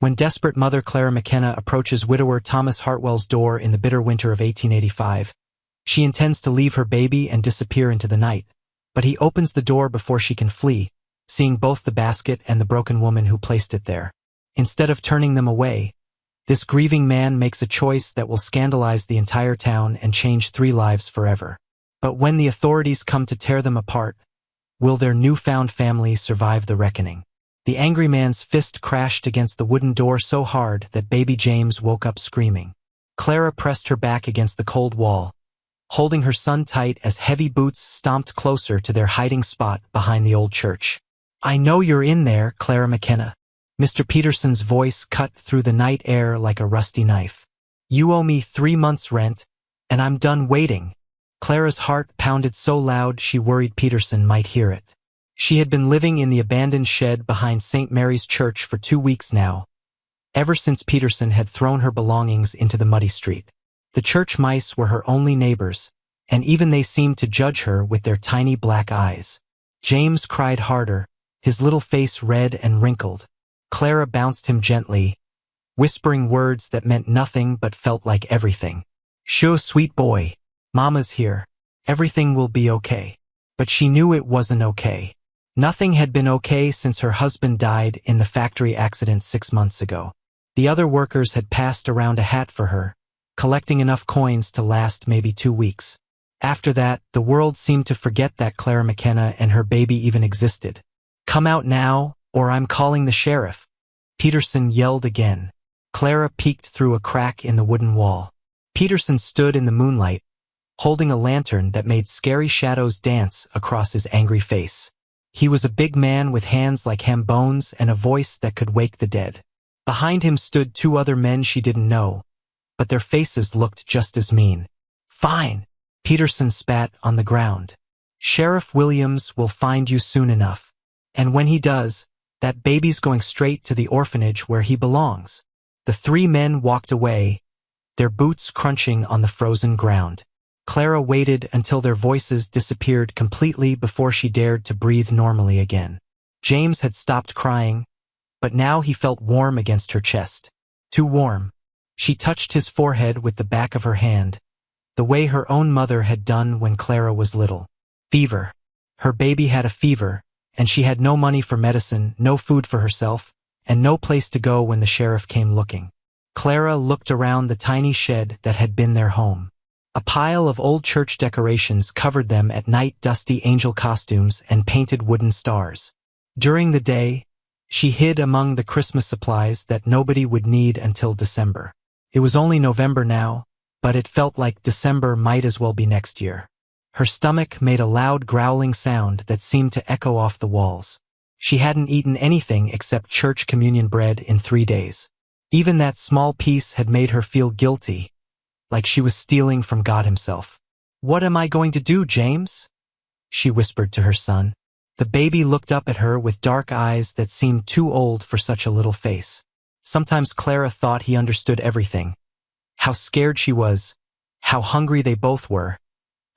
When desperate mother Clara McKenna approaches widower Thomas Hartwell's door in the bitter winter of 1885, she intends to leave her baby and disappear into the night, but he opens the door before she can flee, seeing both the basket and the broken woman who placed it there. Instead of turning them away, this grieving man makes a choice that will scandalize the entire town and change 3 lives forever. But when the authorities come to tear them apart, will their newfound family survive the reckoning? The angry man's fist crashed against the wooden door so hard that baby James woke up screaming. Clara pressed her back against the cold wall, holding her son tight as heavy boots stomped closer to their hiding spot behind the old church. "I know you're in there, Clara McKenna." Mr. Peterson's voice cut through the night air like a rusty knife. "You owe me 3 months' rent, and I'm done waiting." Clara's heart pounded so loud she worried Peterson might hear it. She had been living in the abandoned shed behind St. Mary's Church for 2 weeks now, ever since Peterson had thrown her belongings into the muddy street. The church mice were her only neighbors, and even they seemed to judge her with their tiny black eyes. James cried harder, his little face red and wrinkled. Clara bounced him gently, whispering words that meant nothing but felt like everything. "Sure, sweet boy. Mama's here. Everything will be okay." But she knew it wasn't okay. Nothing had been okay since her husband died in the factory accident 6 months ago. The other workers had passed around a hat for her, collecting enough coins to last maybe 2 weeks. After that, the world seemed to forget that Clara McKenna and her baby even existed. "Come out now, or I'm calling the sheriff," Peterson yelled again. Clara peeked through a crack in the wooden wall. Peterson stood in the moonlight, holding a lantern that made scary shadows dance across his angry face. He was a big man with hands like ham bones and a voice that could wake the dead. Behind him stood 2 other men she didn't know, but their faces looked just as mean. "Fine," Peterson spat on the ground. "Sheriff Williams will find you soon enough. And when he does, that baby's going straight to the orphanage where he belongs." The 3 men walked away, their boots crunching on the frozen ground. Clara waited until their voices disappeared completely before she dared to breathe normally again. James had stopped crying, but now he felt warm against her chest. Too warm. She touched his forehead with the back of her hand, the way her own mother had done when Clara was little. Fever. Her baby had a fever, and she had no money for medicine, no food for herself, and no place to go when the sheriff came looking. Clara looked around the tiny shed that had been their home. A pile of old church decorations covered them at night, dusty angel costumes and painted wooden stars. During the day, she hid among the Christmas supplies that nobody would need until December. It was only November now, but it felt like December might as well be next year. Her stomach made a loud growling sound that seemed to echo off the walls. She hadn't eaten anything except church communion bread in 3 days. Even that small piece had made her feel guilty, like she was stealing from God himself. "What am I going to do, James?" she whispered to her son. The baby looked up at her with dark eyes that seemed too old for such a little face. Sometimes Clara thought he understood everything. How scared she was, how hungry they both were,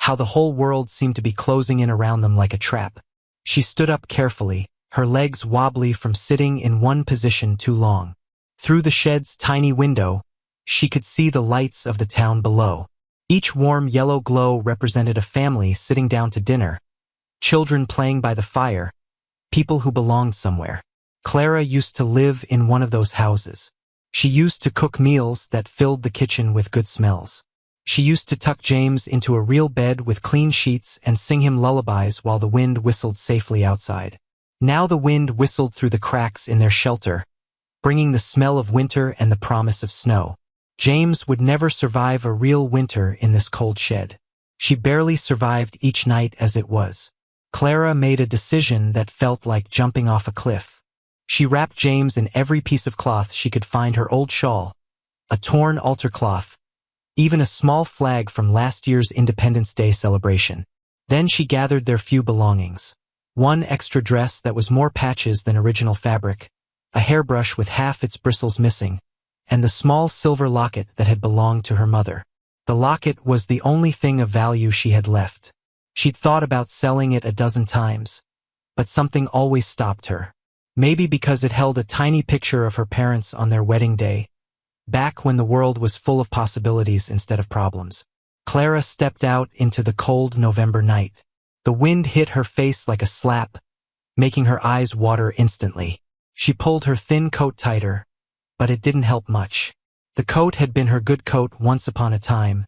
how the whole world seemed to be closing in around them like a trap. She stood up carefully, her legs wobbly from sitting in one position too long. Through the shed's tiny window, she could see the lights of the town below. Each warm yellow glow represented a family sitting down to dinner, children playing by the fire, people who belonged somewhere. Clara used to live in one of those houses. She used to cook meals that filled the kitchen with good smells. She used to tuck James into a real bed with clean sheets and sing him lullabies while the wind whistled safely outside. Now the wind whistled through the cracks in their shelter, bringing the smell of winter and the promise of snow. James would never survive a real winter in this cold shed. She barely survived each night as it was. Clara made a decision that felt like jumping off a cliff. She wrapped James in every piece of cloth she could find, her old shawl, a torn altar cloth, even a small flag from last year's Independence Day celebration. Then she gathered their few belongings. One extra dress that was more patches than original fabric, a hairbrush with half its bristles missing, and the small silver locket that had belonged to her mother. The locket was the only thing of value she had left. She'd thought about selling it a dozen times, but something always stopped her. Maybe because it held a tiny picture of her parents on their wedding day, back when the world was full of possibilities instead of problems. Clara stepped out into the cold November night. The wind hit her face like a slap, making her eyes water instantly. She pulled her thin coat tighter, but it didn't help much. The coat had been her good coat once upon a time,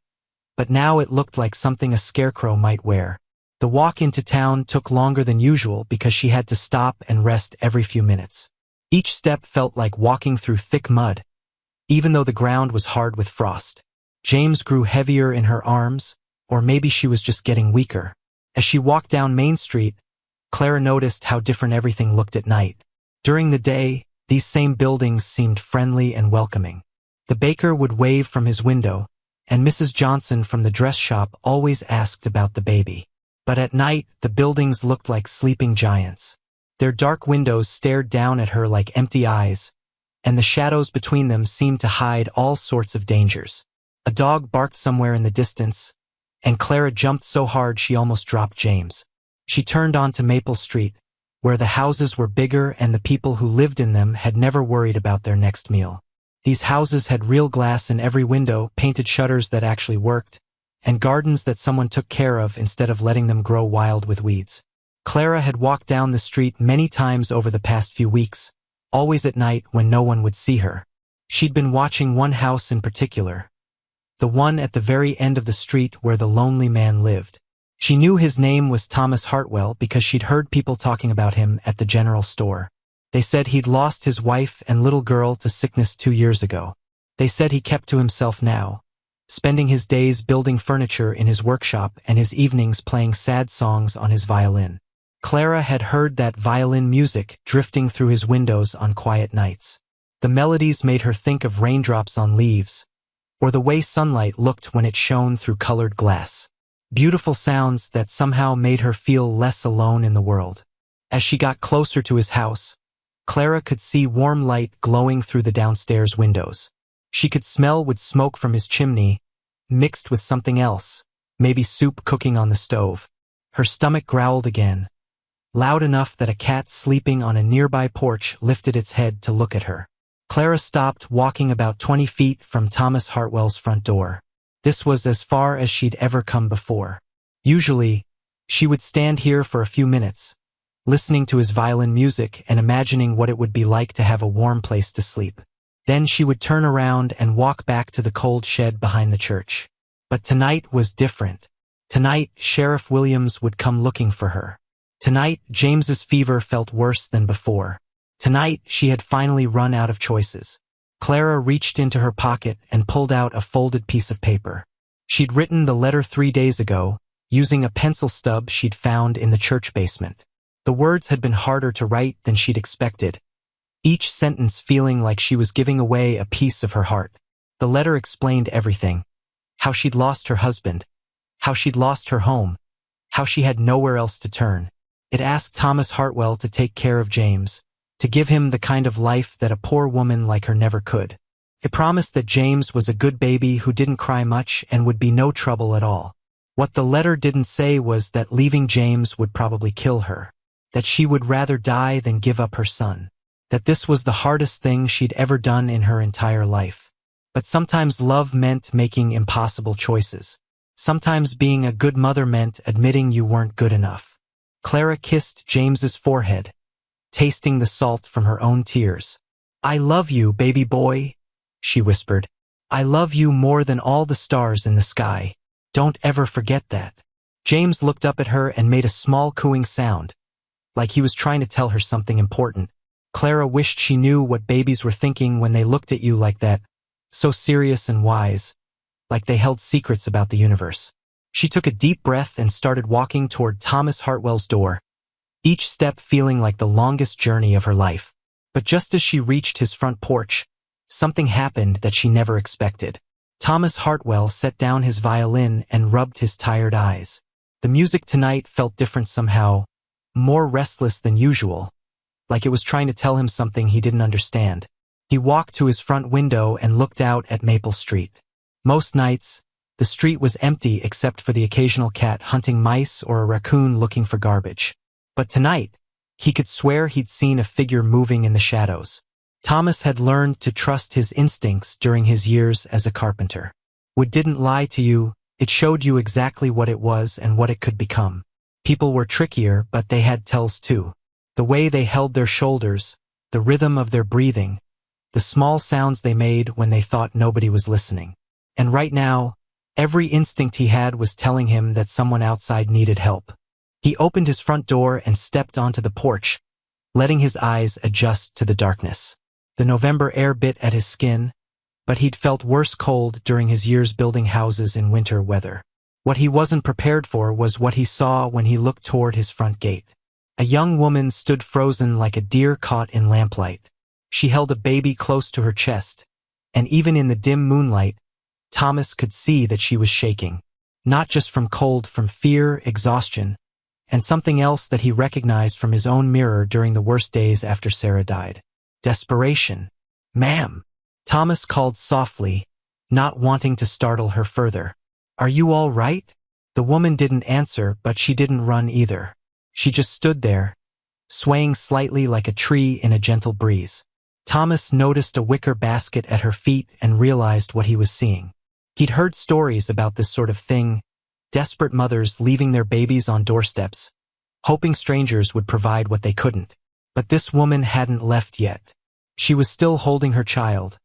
but now it looked like something a scarecrow might wear. The walk into town took longer than usual because she had to stop and rest every few minutes. Each step felt like walking through thick mud, even though the ground was hard with frost. James grew heavier in her arms, or maybe she was just getting weaker. As she walked down Main Street, Clara noticed how different everything looked at night. During the day, these same buildings seemed friendly and welcoming. The baker would wave from his window, and Mrs. Johnson from the dress shop always asked about the baby. But at night, the buildings looked like sleeping giants. Their dark windows stared down at her like empty eyes, and the shadows between them seemed to hide all sorts of dangers. A dog barked somewhere in the distance, and Clara jumped so hard she almost dropped James. She turned onto Maple Street, where the houses were bigger and the people who lived in them had never worried about their next meal. These houses had real glass in every window, painted shutters that actually worked, and gardens that someone took care of instead of letting them grow wild with weeds. Clara had walked down the street many times over the past few weeks, always at night when no one would see her. She'd been watching one house in particular, the one at the very end of the street where the lonely man lived. She knew his name was Thomas Hartwell because she'd heard people talking about him at the general store. They said he'd lost his wife and little girl to sickness 2 years ago. They said he kept to himself now, spending his days building furniture in his workshop and his evenings playing sad songs on his violin. Clara had heard that violin music drifting through his windows on quiet nights. The melodies made her think of raindrops on leaves, or the way sunlight looked when it shone through colored glass. Beautiful sounds that somehow made her feel less alone in the world. As she got closer to his house, Clara could see warm light glowing through the downstairs windows. She could smell wood smoke from his chimney, mixed with something else, maybe soup cooking on the stove. Her stomach growled again, loud enough that a cat sleeping on a nearby porch lifted its head to look at her. Clara stopped walking about 20 feet from Thomas Hartwell's front door. This was as far as she'd ever come before. Usually, she would stand here for a few minutes, listening to his violin music and imagining what it would be like to have a warm place to sleep. Then she would turn around and walk back to the cold shed behind the church. But tonight was different. Tonight, Sheriff Williams would come looking for her. Tonight, James's fever felt worse than before. Tonight, she had finally run out of choices. Clara reached into her pocket and pulled out a folded piece of paper. She'd written the letter 3 days ago, using a pencil stub she'd found in the church basement. The words had been harder to write than she'd expected, each sentence feeling like she was giving away a piece of her heart. The letter explained everything. How she'd lost her husband, how she'd lost her home, how she had nowhere else to turn. It asked Thomas Hartwell to take care of James, to give him the kind of life that a poor woman like her never could. It promised that James was a good baby who didn't cry much and would be no trouble at all. What the letter didn't say was that leaving James would probably kill her, that she would rather die than give up her son, that this was the hardest thing she'd ever done in her entire life. But sometimes love meant making impossible choices. Sometimes being a good mother meant admitting you weren't good enough. Clara kissed James's forehead, tasting the salt from her own tears. "I love you, baby boy," she whispered. "I love you more than all the stars in the sky. Don't ever forget that." James looked up at her and made a small cooing sound, like he was trying to tell her something important. Clara wished she knew what babies were thinking when they looked at you like that, so serious and wise, like they held secrets about the universe. She took a deep breath and started walking toward Thomas Hartwell's door, each step feeling like the longest journey of her life. But just as she reached his front porch, something happened that she never expected. Thomas Hartwell set down his violin and rubbed his tired eyes. The music tonight felt different somehow, more restless than usual, like it was trying to tell him something he didn't understand. He walked to his front window and looked out at Maple Street. Most nights, the street was empty except for the occasional cat hunting mice or a raccoon looking for garbage. But tonight, He could swear he'd seen a figure moving in the shadows. Thomas had learned to trust his instincts during his years as a carpenter. Wood didn't lie to you, it showed you exactly what it was and what it could become. People were trickier, but they had tells too. The way they held their shoulders, the rhythm of their breathing, the small sounds they made when they thought nobody was listening. And right now, every instinct he had was telling him that someone outside needed help. He opened his front door and stepped onto the porch, letting his eyes adjust to the darkness. The November air bit at his skin, but he'd felt worse cold during his years building houses in winter weather. What he wasn't prepared for was what he saw when he looked toward his front gate. A young woman stood frozen like a deer caught in lamplight. She held a baby close to her chest, and even in the dim moonlight, Thomas could see that she was shaking. Not just from cold, from fear, exhaustion, and something else that he recognized from his own mirror during the worst days after Sarah died. Desperation. "Ma'am," Thomas called softly, not wanting to startle her further. "Are you all right?" The woman didn't answer, but she didn't run either. She just stood there, swaying slightly like a tree in a gentle breeze. Thomas noticed a wicker basket at her feet and realized what he was seeing. He'd heard stories about this sort of thing, desperate mothers leaving their babies on doorsteps, hoping strangers would provide what they couldn't. But this woman hadn't left yet. She was still holding her child,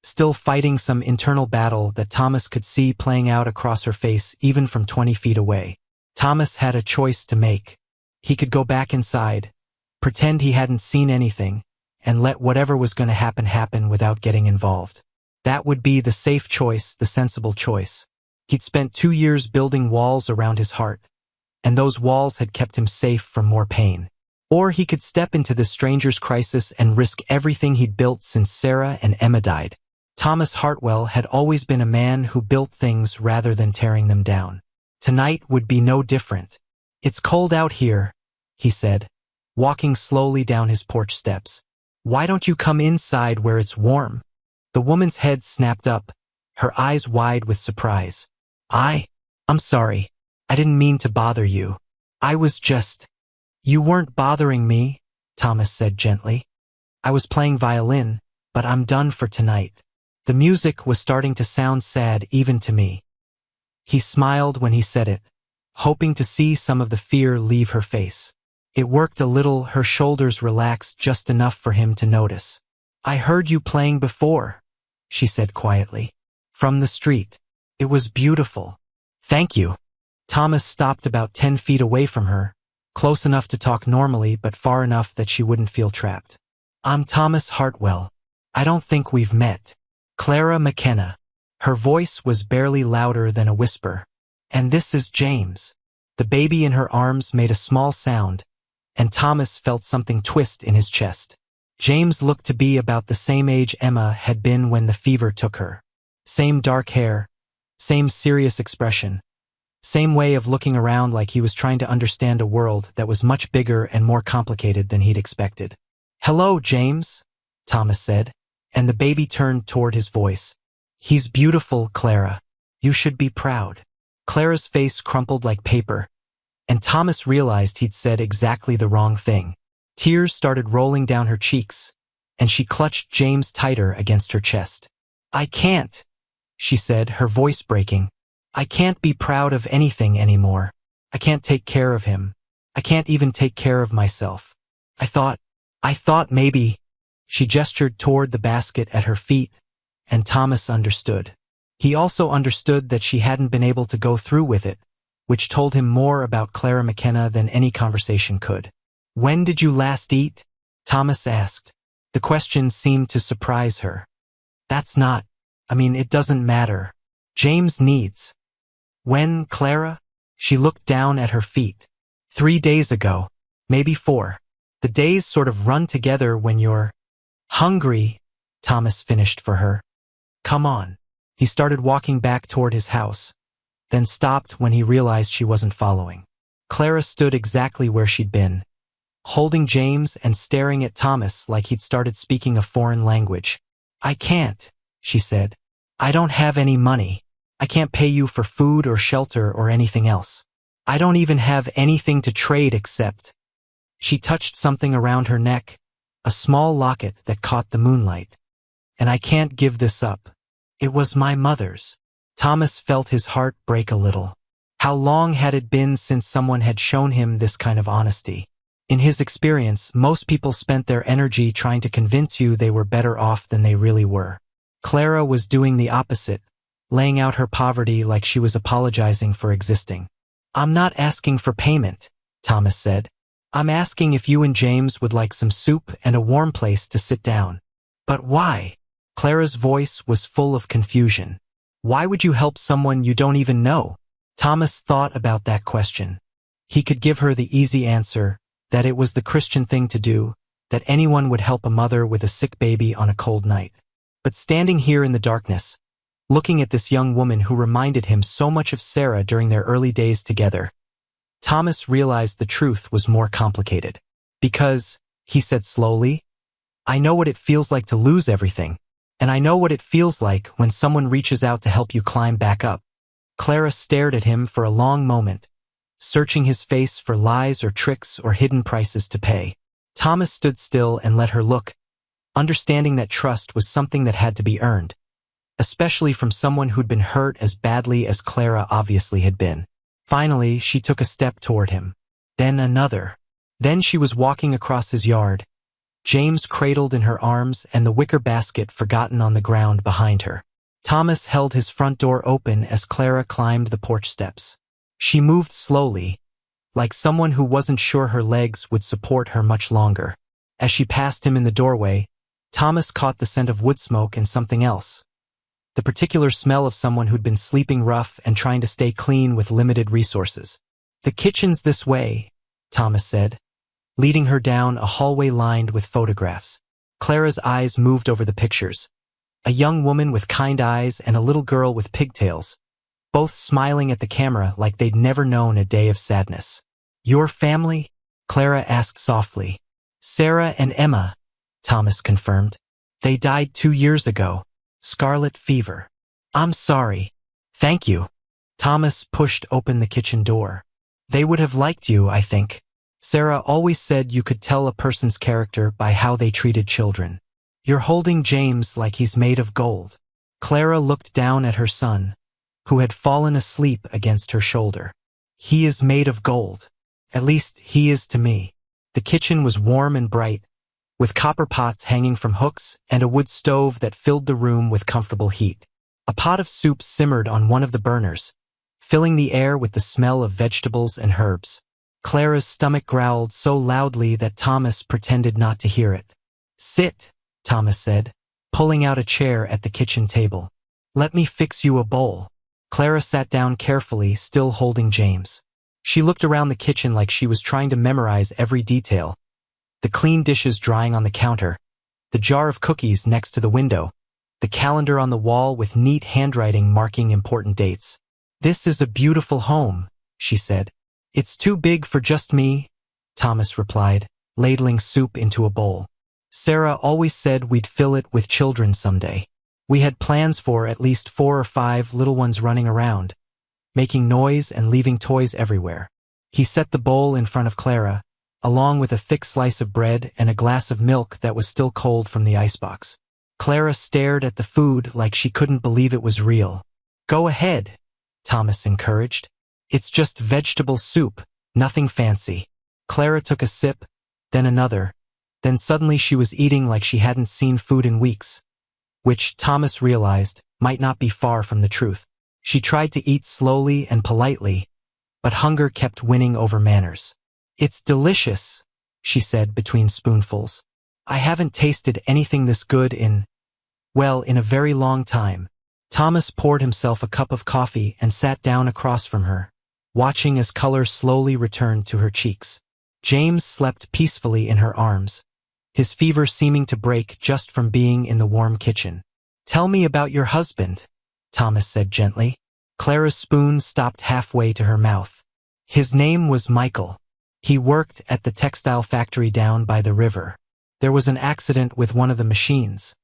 still fighting some internal battle that Thomas could see playing out across her face even from 20 feet away. Thomas had a choice to make. He could go back inside, pretend he hadn't seen anything, and let whatever was going to happen without getting involved. That would be the safe choice, the sensible choice. He'd spent 2 years building walls around his heart, and those walls had kept him safe from more pain. Or he could step into this stranger's crisis and risk everything he'd built since Sarah and Emma died. Thomas Hartwell had always been a man who built things rather than tearing them down. Tonight would be no different. "It's cold out here," he said, walking slowly down his porch steps. "Why don't you come inside where it's warm?" The woman's head snapped up, her eyes wide with surprise. I'm sorry. I didn't mean to bother you. I was just—" "You weren't bothering me," Thomas said gently. "I was playing violin, but I'm done for tonight." The music was starting to sound sad even to me. He smiled when he said it, hoping to see some of the fear leave her face. It worked a little, her shoulders relaxed just enough for him to notice. "I heard you playing before," she said quietly. "From the street. It was beautiful." "Thank you." Thomas stopped about 10 feet away from her, close enough to talk normally but far enough that she wouldn't feel trapped. "I'm Thomas Hartwell. I don't think we've met. Clara McKenna." Her voice was barely louder than a whisper. "And this is James." The baby in her arms made a small sound, and Thomas felt something twist in his chest. James looked to be about the same age Emma had been when the fever took her. Same dark hair, same serious expression, same way of looking around like he was trying to understand a world that was much bigger and more complicated than he'd expected. "Hello, James," Thomas said, and the baby turned toward his voice. "He's beautiful, Clara. You should be proud." Clara's face crumpled like paper, and Thomas realized he'd said exactly the wrong thing. Tears started rolling down her cheeks, and she clutched James tighter against her chest. "I can't," she said, her voice breaking. "I can't be proud of anything anymore. I can't take care of him. I can't even take care of myself. I thought maybe—" She gestured toward the basket at her feet, and Thomas understood. He also understood that she hadn't been able to go through with it, which told him more about Clara McKenna than any conversation could. "When did you last eat?" Thomas asked. The question seemed to surprise her. It doesn't matter. James needs." "When, Clara?" She looked down at her feet. 3 days ago. Maybe 4. The days sort of run together when you're hungry, Thomas finished for her. "Come on." He started walking back toward his house, then stopped when he realized she wasn't following. Clara stood exactly where she'd been, holding James and staring at Thomas like he'd started speaking a foreign language. "I can't," she said. "I don't have any money. I can't pay you for food or shelter or anything else. I don't even have anything to trade except—" She touched something around her neck, a small locket that caught the moonlight. And I can't give this up. It was my mother's. Thomas felt his heart break a little. How long had it been since someone had shown him this kind of honesty? In his experience, most people spent their energy trying to convince you they were better off than they really were. Clara was doing the opposite, laying out her poverty like she was apologizing for existing. I'm not asking for payment, Thomas said. I'm asking if you and James would like some soup and a warm place to sit down. But why? Clara's voice was full of confusion. Why would you help someone you don't even know? Thomas thought about that question. He could give her the easy answer, that it was the Christian thing to do, that anyone would help a mother with a sick baby on a cold night. But standing here in the darkness, looking at this young woman who reminded him so much of Sarah during their early days together, Thomas realized the truth was more complicated. Because, he said slowly, I know what it feels like to lose everything, and I know what it feels like when someone reaches out to help you climb back up. Clara stared at him for a long moment, searching his face for lies or tricks or hidden prices to pay. Thomas stood still and let her look, understanding that trust was something that had to be earned, especially from someone who'd been hurt as badly as Clara obviously had been. Finally, she took a step toward him. Then another. Then she was walking across his yard, James cradled in her arms and the wicker basket forgotten on the ground behind her. Thomas held his front door open as Clara climbed the porch steps. She moved slowly, like someone who wasn't sure her legs would support her much longer. As she passed him in the doorway, Thomas caught the scent of wood smoke and something else. The particular smell of someone who'd been sleeping rough and trying to stay clean with limited resources. The kitchen's this way, Thomas said, leading her down a hallway lined with photographs. Clara's eyes moved over the pictures. A young woman with kind eyes and a little girl with pigtails, both smiling at the camera like they'd never known a day of sadness. Your family? Clara asked softly. Sarah and Emma, Thomas confirmed. They died 2 years ago. Scarlet fever. I'm sorry. Thank you. Thomas pushed open the kitchen door. They would have liked you, I think. Sarah always said you could tell a person's character by how they treated children. You're holding James like he's made of gold. Clara looked down at her son, who had fallen asleep against her shoulder. He is made of gold. At least he is to me. The kitchen was warm and bright, with copper pots hanging from hooks and a wood stove that filled the room with comfortable heat. A pot of soup simmered on one of the burners, filling the air with the smell of vegetables and herbs. Clara's stomach growled so loudly that Thomas pretended not to hear it. Sit, Thomas said, pulling out a chair at the kitchen table. Let me fix you a bowl. Clara sat down carefully, still holding James. She looked around the kitchen like she was trying to memorize every detail. The clean dishes drying on the counter, the jar of cookies next to the window, the calendar on the wall with neat handwriting marking important dates. This is a beautiful home, she said. It's too big for just me, Thomas replied, ladling soup into a bowl. Sarah always said we'd fill it with children someday. We had plans for at least 4 or 5 little ones running around, making noise and leaving toys everywhere. He set the bowl in front of Clara, along with a thick slice of bread and a glass of milk that was still cold from the icebox. Clara stared at the food like she couldn't believe it was real. Go ahead, Thomas encouraged. It's just vegetable soup, nothing fancy. Clara took a sip, then another. Then suddenly she was eating like she hadn't seen food in weeks, which, Thomas realized, might not be far from the truth. She tried to eat slowly and politely, but hunger kept winning over manners. It's delicious, she said between spoonfuls. I haven't tasted anything this good in a very long time. Thomas poured himself a cup of coffee and sat down across from her, watching as color slowly returned to her cheeks. James slept peacefully in her arms, his fever seeming to break just from being in the warm kitchen. Tell me about your husband, Thomas said gently. Clara's spoon stopped halfway to her mouth. His name was Michael. He worked at the textile factory down by the river. There was an accident with one of the machines.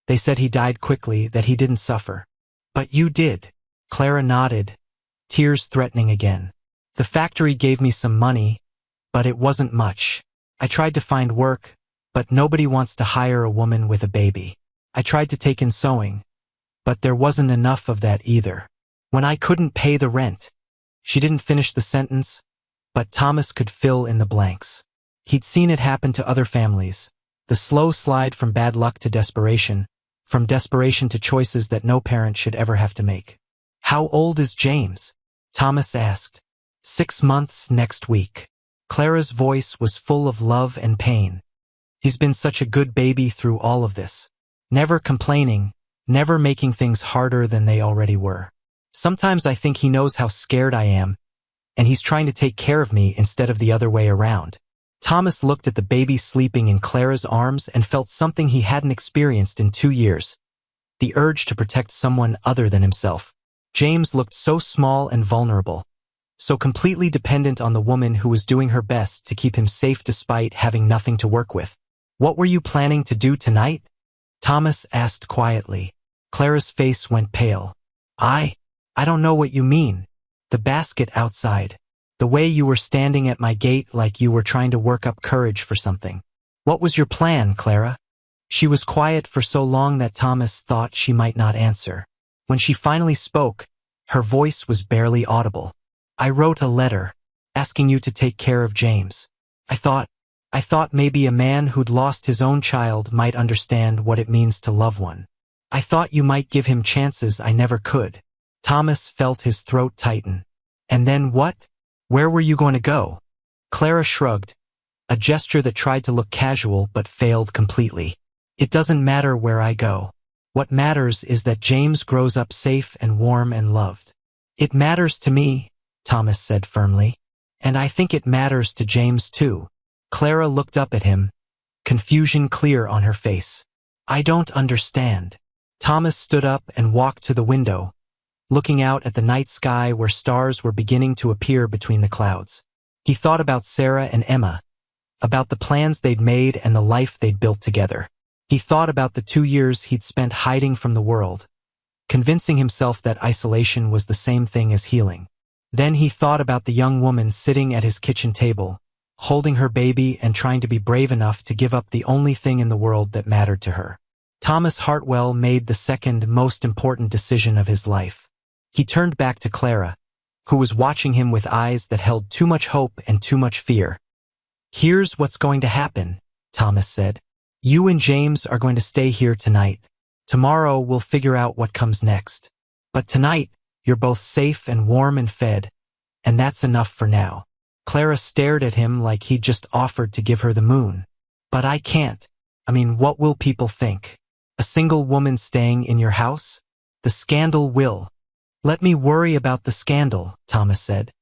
They said he died quickly, that he didn't suffer. But you did. Clara nodded, tears threatening again. The factory gave me some money, but it wasn't much. I tried to find work, but nobody wants to hire a woman with a baby. I tried to take in sewing, but there wasn't enough of that either. When I couldn't pay the rent." She didn't finish the sentence, but Thomas could fill in the blanks. He'd seen it happen to other families. The slow slide from bad luck to desperation, from desperation to choices that no parent should ever have to make. "How old is James?" Thomas asked. 6 months next week." Clara's voice was full of love and pain. "He's been such a good baby through all of this. Never complaining, never making things harder than they already were. Sometimes I think he knows how scared I am, and he's trying to take care of me instead of the other way around." Thomas looked at the baby sleeping in Clara's arms and felt something he hadn't experienced in 2 years. The urge to protect someone other than himself. James looked so small and vulnerable, so completely dependent on the woman who was doing her best to keep him safe despite having nothing to work with. "What were you planning to do tonight?" Thomas asked quietly. Clara's face went pale. I don't know what you mean. The basket outside. The way you were standing at my gate like you were trying to work up courage for something. What was your plan, Clara?" She was quiet for so long that Thomas thought she might not answer. When she finally spoke, her voice was barely audible. "I wrote a letter, asking you to take care of James. I thought maybe a man who'd lost his own child might understand what it means to love one. I thought you might give him chances I never could." Thomas felt his throat tighten. "And then what? Where were you going to go?" Clara shrugged, a gesture that tried to look casual but failed completely. "It doesn't matter where I go. What matters is that James grows up safe and warm and loved." "It matters to me," Thomas said firmly. "And I think it matters to James too." Clara looked up at him, confusion clear on her face. "I don't understand." Thomas stood up and walked to the window, looking out at the night sky where stars were beginning to appear between the clouds. He thought about Sarah and Emma, about the plans they'd made and the life they'd built together. He thought about the 2 years he'd spent hiding from the world, convincing himself that isolation was the same thing as healing. Then he thought about the young woman sitting at his kitchen table, holding her baby and trying to be brave enough to give up the only thing in the world that mattered to her. Thomas Hartwell made the second most important decision of his life. He turned back to Clara, who was watching him with eyes that held too much hope and too much fear. "Here's what's going to happen," Thomas said. "You and James are going to stay here tonight. Tomorrow we'll figure out what comes next. But tonight, you're both safe and warm and fed, and that's enough for now." Clara stared at him like he'd just offered to give her the moon. "But I can't. I mean, what will people think? A single woman staying in your house? The scandal will." "Let me worry about the scandal," Thomas said.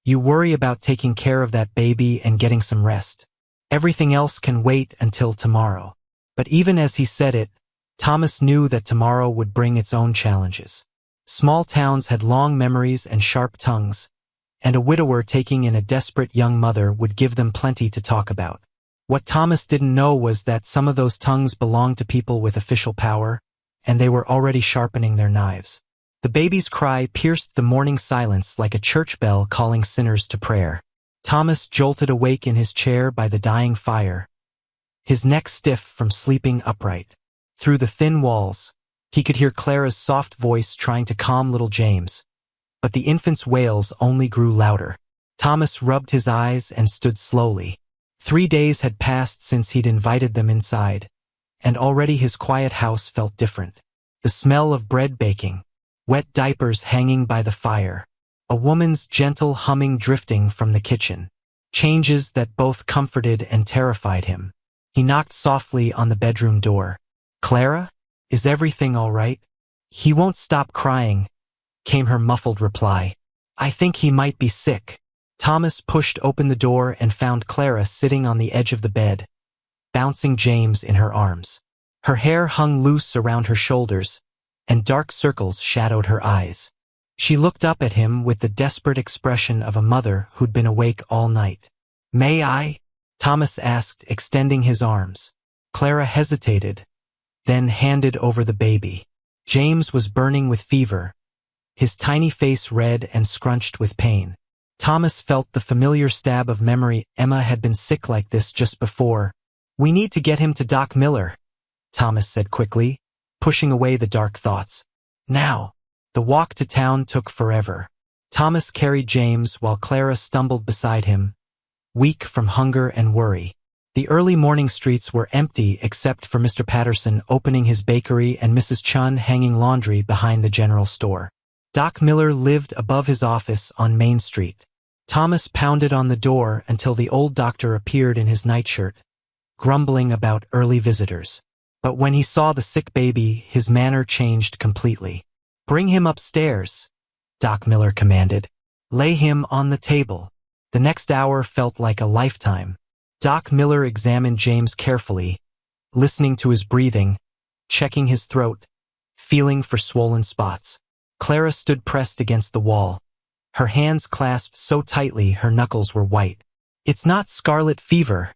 "You worry about taking care of that baby and getting some rest. Everything else can wait until tomorrow." But even as he said it, Thomas knew that tomorrow would bring its own challenges. Small towns had long memories and sharp tongues, and a widower taking in a desperate young mother would give them plenty to talk about. What Thomas didn't know was that some of those tongues belonged to people with official power, and they were already sharpening their knives. The baby's cry pierced the morning silence like a church bell calling sinners to prayer. Thomas jolted awake in his chair by the dying fire, his neck stiff from sleeping upright. Through the thin walls, he could hear Clara's soft voice trying to calm little James, but the infant's wails only grew louder. Thomas rubbed his eyes and stood slowly. 3 days had passed since he'd invited them inside, and already his quiet house felt different. The smell of bread baking, wet diapers hanging by the fire, a woman's gentle humming drifting from the kitchen. Changes that both comforted and terrified him. He knocked softly on the bedroom door. "Clara, is everything all right?" "He won't stop crying," came her muffled reply. "I think he might be sick." Thomas pushed open the door and found Clara sitting on the edge of the bed, bouncing James in her arms. Her hair hung loose around her shoulders, and dark circles shadowed her eyes. She looked up at him with the desperate expression of a mother who'd been awake all night. "May I?" Thomas asked, extending his arms. Clara hesitated, then handed over the baby. James was burning with fever, his tiny face red and scrunched with pain. Thomas felt the familiar stab of memory. Emma had been sick like this just before. "We need to get him to Doc Miller," Thomas said quickly, pushing away the dark thoughts. Now. The walk to town took forever. Thomas carried James while Clara stumbled beside him, weak from hunger and worry. The early morning streets were empty except for Mr. Patterson opening his bakery and Mrs. Chun hanging laundry behind the general store. Doc Miller lived above his office on Main Street. Thomas pounded on the door until the old doctor appeared in his nightshirt, grumbling about early visitors. But when he saw the sick baby, his manner changed completely. "Bring him upstairs," Doc Miller commanded. "Lay him on the table." The next hour felt like a lifetime. Doc Miller examined James carefully, listening to his breathing, checking his throat, feeling for swollen spots. Clara stood pressed against the wall, her hands clasped so tightly her knuckles were white. "It's not scarlet fever,"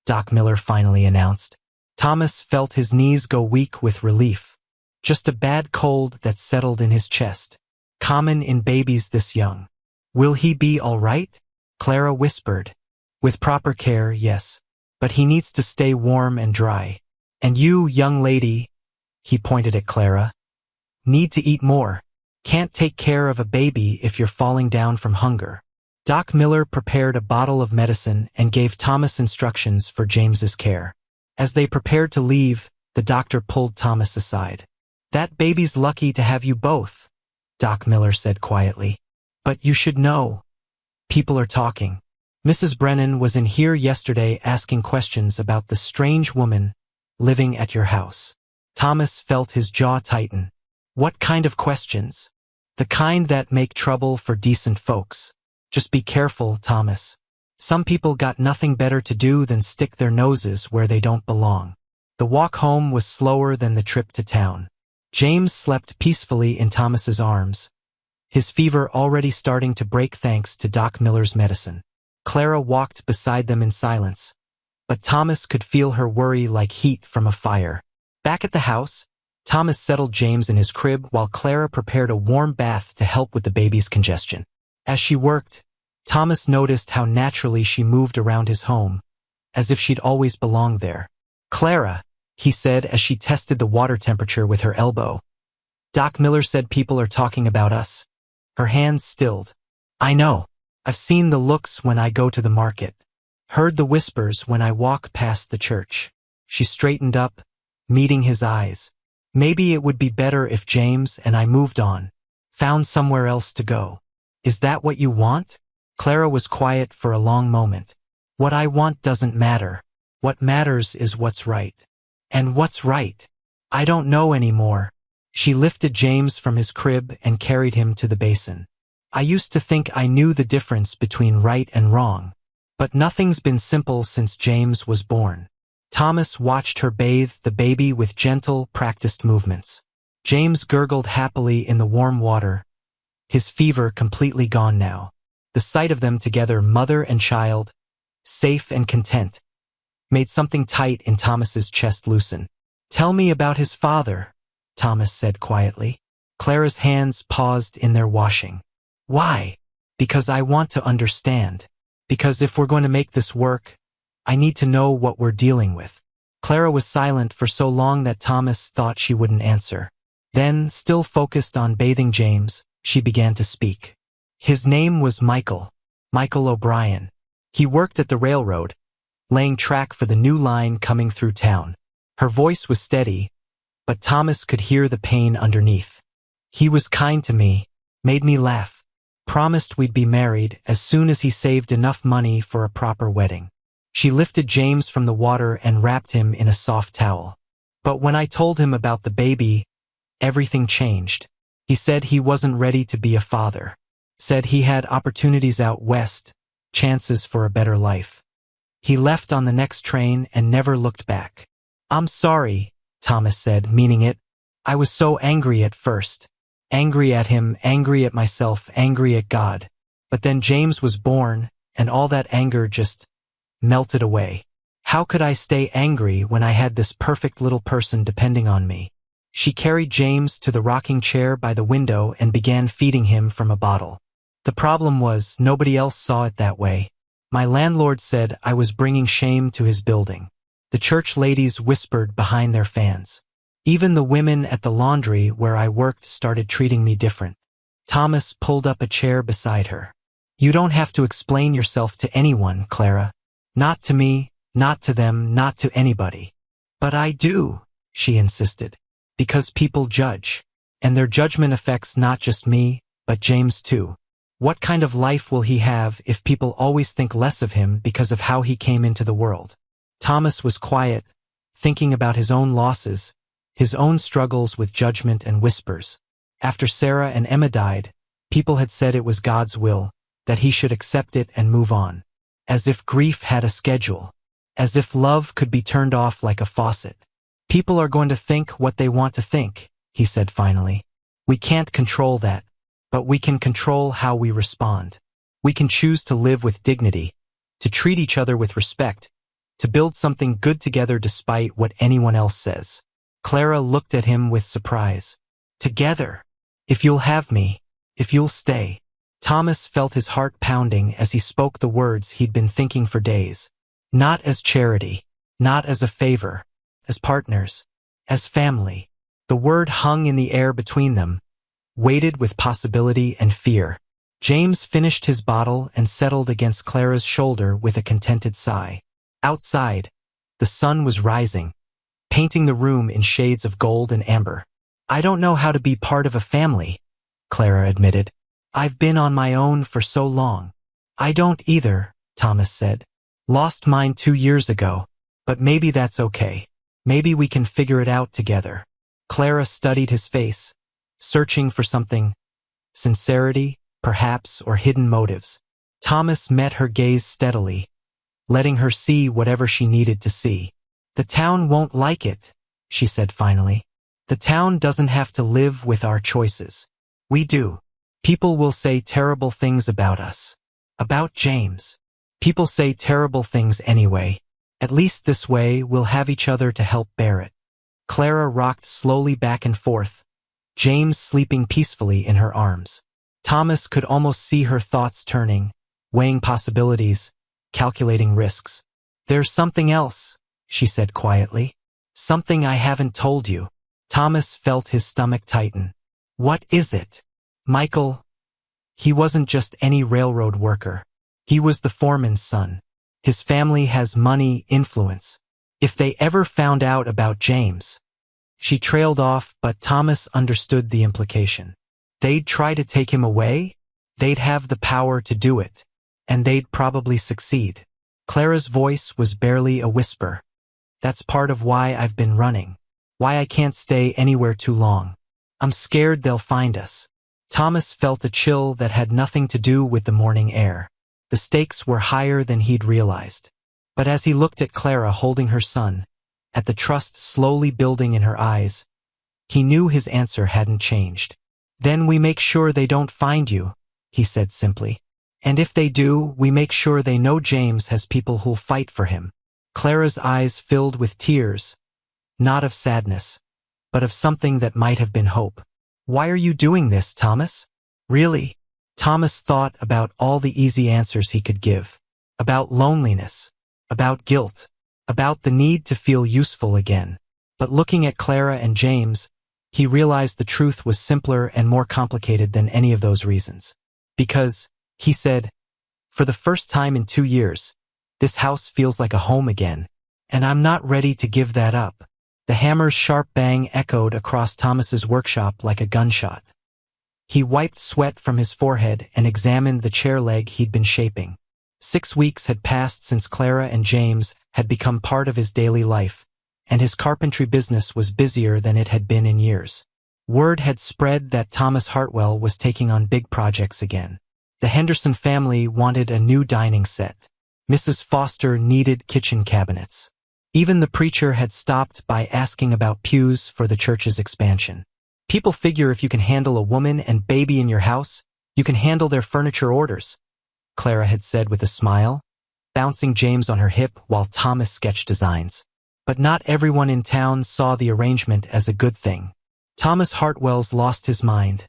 Doc Miller finally announced. Thomas felt his knees go weak with relief. Just a bad cold that settled in his chest. Common in babies this young. "Will he be all right?" Clara whispered. "With proper care, yes. But he needs to stay warm and dry. And you, young lady," he pointed at Clara, "need to eat more. Can't take care of a baby if you're falling down from hunger." Doc Miller prepared a bottle of medicine and gave Thomas instructions for James's care. As they prepared to leave, the doctor pulled Thomas aside. "That baby's lucky to have you both," Doc Miller said quietly. "But you should know. People are talking. Mrs. Brennan was in here yesterday asking questions about the strange woman living at your house." Thomas felt his jaw tighten. "What kind of questions?" "The kind that make trouble for decent folks. Just be careful, Thomas. Some people got nothing better to do than stick their noses where they don't belong." The walk home was slower than the trip to town. James slept peacefully in Thomas's arms, his fever already starting to break thanks to Doc Miller's medicine. Clara walked beside them in silence, but Thomas could feel her worry like heat from a fire. Back at the house, Thomas settled James in his crib while Clara prepared a warm bath to help with the baby's congestion. As she worked, Thomas noticed how naturally she moved around his home, as if she'd always belonged there. "Clara," he said as she tested the water temperature with her elbow. "Doc Miller said people are talking about us." Her hands stilled. "I know. I've seen the looks when I go to the market. Heard the whispers when I walk past the church." She straightened up, meeting his eyes. "Maybe it would be better if James and I moved on, found somewhere else to go. Is that what you want?" Clara was quiet for a long moment. "What I want doesn't matter. What matters is what's right." "And what's right? I don't know anymore." She lifted James from his crib and carried him to the basin. "I used to think I knew the difference between right and wrong. But nothing's been simple since James was born." Thomas watched her bathe the baby with gentle, practiced movements. James gurgled happily in the warm water, his fever completely gone now. The sight of them together, mother and child, safe and content, made something tight in Thomas's chest loosen. "Tell me about his father," Thomas said quietly. Clara's hands paused in their washing. "Why?" "Because I want to understand. Because if we're going to make this work, I need to know what we're dealing with." Clara was silent for so long that Thomas thought she wouldn't answer. Then, still focused on bathing James, she began to speak. "His name was Michael O'Brien. He worked at the railroad, laying track for the new line coming through town." Her voice was steady, but Thomas could hear the pain underneath. "He was kind to me, made me laugh, promised we'd be married as soon as he saved enough money for a proper wedding." She lifted James from the water and wrapped him in a soft towel. "But when I told him about the baby, everything changed. He said he wasn't ready to be a father. Said he had opportunities out west, chances for a better life. He left on the next train and never looked back." "I'm sorry," Thomas said, meaning it. "I was so angry at first. Angry at him, angry at myself, angry at God. But then James was born, and all that anger just melted away. How could I stay angry when I had this perfect little person depending on me?" She carried James to the rocking chair by the window and began feeding him from a bottle. The problem was, nobody else saw it that way. My landlord said I was bringing shame to his building. The church ladies whispered behind their fans. Even the women at the laundry where I worked started treating me different. Thomas pulled up a chair beside her. You don't have to explain yourself to anyone, Clara. Not to me, not to them, not to anybody. But I do, she insisted. Because people judge. And their judgment affects not just me, but James too. What kind of life will he have if people always think less of him because of how he came into the world? Thomas was quiet, thinking about his own losses, his own struggles with judgment and whispers. After Sarah and Emma died, people had said it was God's will, that he should accept it and move on. As if grief had a schedule. As if love could be turned off like a faucet. People are going to think what they want to think, he said finally. We can't control that, but we can control how we respond. We can choose to live with dignity, to treat each other with respect, to build something good together despite what anyone else says. Clara looked at him with surprise. Together. If you'll have me, if you'll stay. Thomas felt his heart pounding as he spoke the words he'd been thinking for days. Not as charity, not as a favor, as partners, as family. The word hung in the air between them, weighted with possibility and fear. James finished his bottle and settled against Clara's shoulder with a contented sigh. Outside, the sun was rising, painting the room in shades of gold and amber. I don't know how to be part of a family, Clara admitted. I've been on my own for so long. I don't either, Thomas said. Lost mine 2 years ago, but maybe that's okay. Maybe we can figure it out together. Clara studied his face, searching for something. Sincerity, perhaps, or hidden motives. Thomas met her gaze steadily, letting her see whatever she needed to see. The town won't like it, she said finally. The town doesn't have to live with our choices. We do. People will say terrible things about us. About James. People say terrible things anyway. At least this way we'll have each other to help bear it. Clara rocked slowly back and forth, James sleeping peacefully in her arms. Thomas could almost see her thoughts turning, weighing possibilities, calculating risks. There's something else, she said quietly. Something I haven't told you. Thomas felt his stomach tighten. What is it? Michael. He wasn't just any railroad worker. He was the foreman's son. His family has money, influence. If they ever found out about James. She trailed off, but Thomas understood the implication. They'd try to take him away. They'd have the power to do it. And they'd probably succeed. Clara's voice was barely a whisper. That's part of why I've been running. Why I can't stay anywhere too long. I'm scared they'll find us. Thomas felt a chill that had nothing to do with the morning air. The stakes were higher than he'd realized. But as he looked at Clara holding her son, at the trust slowly building in her eyes, he knew his answer hadn't changed. Then we make sure they don't find you, he said simply. And if they do, we make sure they know James has people who'll fight for him. Clara's eyes filled with tears, not of sadness, but of something that might have been hope. Why are you doing this, Thomas? Really? Thomas thought about all the easy answers he could give. About loneliness. About guilt. About the need to feel useful again. But looking at Clara and James, he realized the truth was simpler and more complicated than any of those reasons. Because, he said, for the first time in 2 years, this house feels like a home again, and I'm not ready to give that up. The hammer's sharp bang echoed across Thomas's workshop like a gunshot. He wiped sweat from his forehead and examined the chair leg he'd been shaping. 6 weeks had passed since Clara and James had become part of his daily life, and his carpentry business was busier than it had been in years. Word had spread that Thomas Hartwell was taking on big projects again. The Henderson family wanted a new dining set. Mrs. Foster needed kitchen cabinets. Even the preacher had stopped by asking about pews for the church's expansion. People figure if you can handle a woman and baby in your house, you can handle their furniture orders, Clara had said with a smile, bouncing James on her hip while Thomas sketched designs. But not everyone in town saw the arrangement as a good thing. Thomas Hartwell's lost his mind.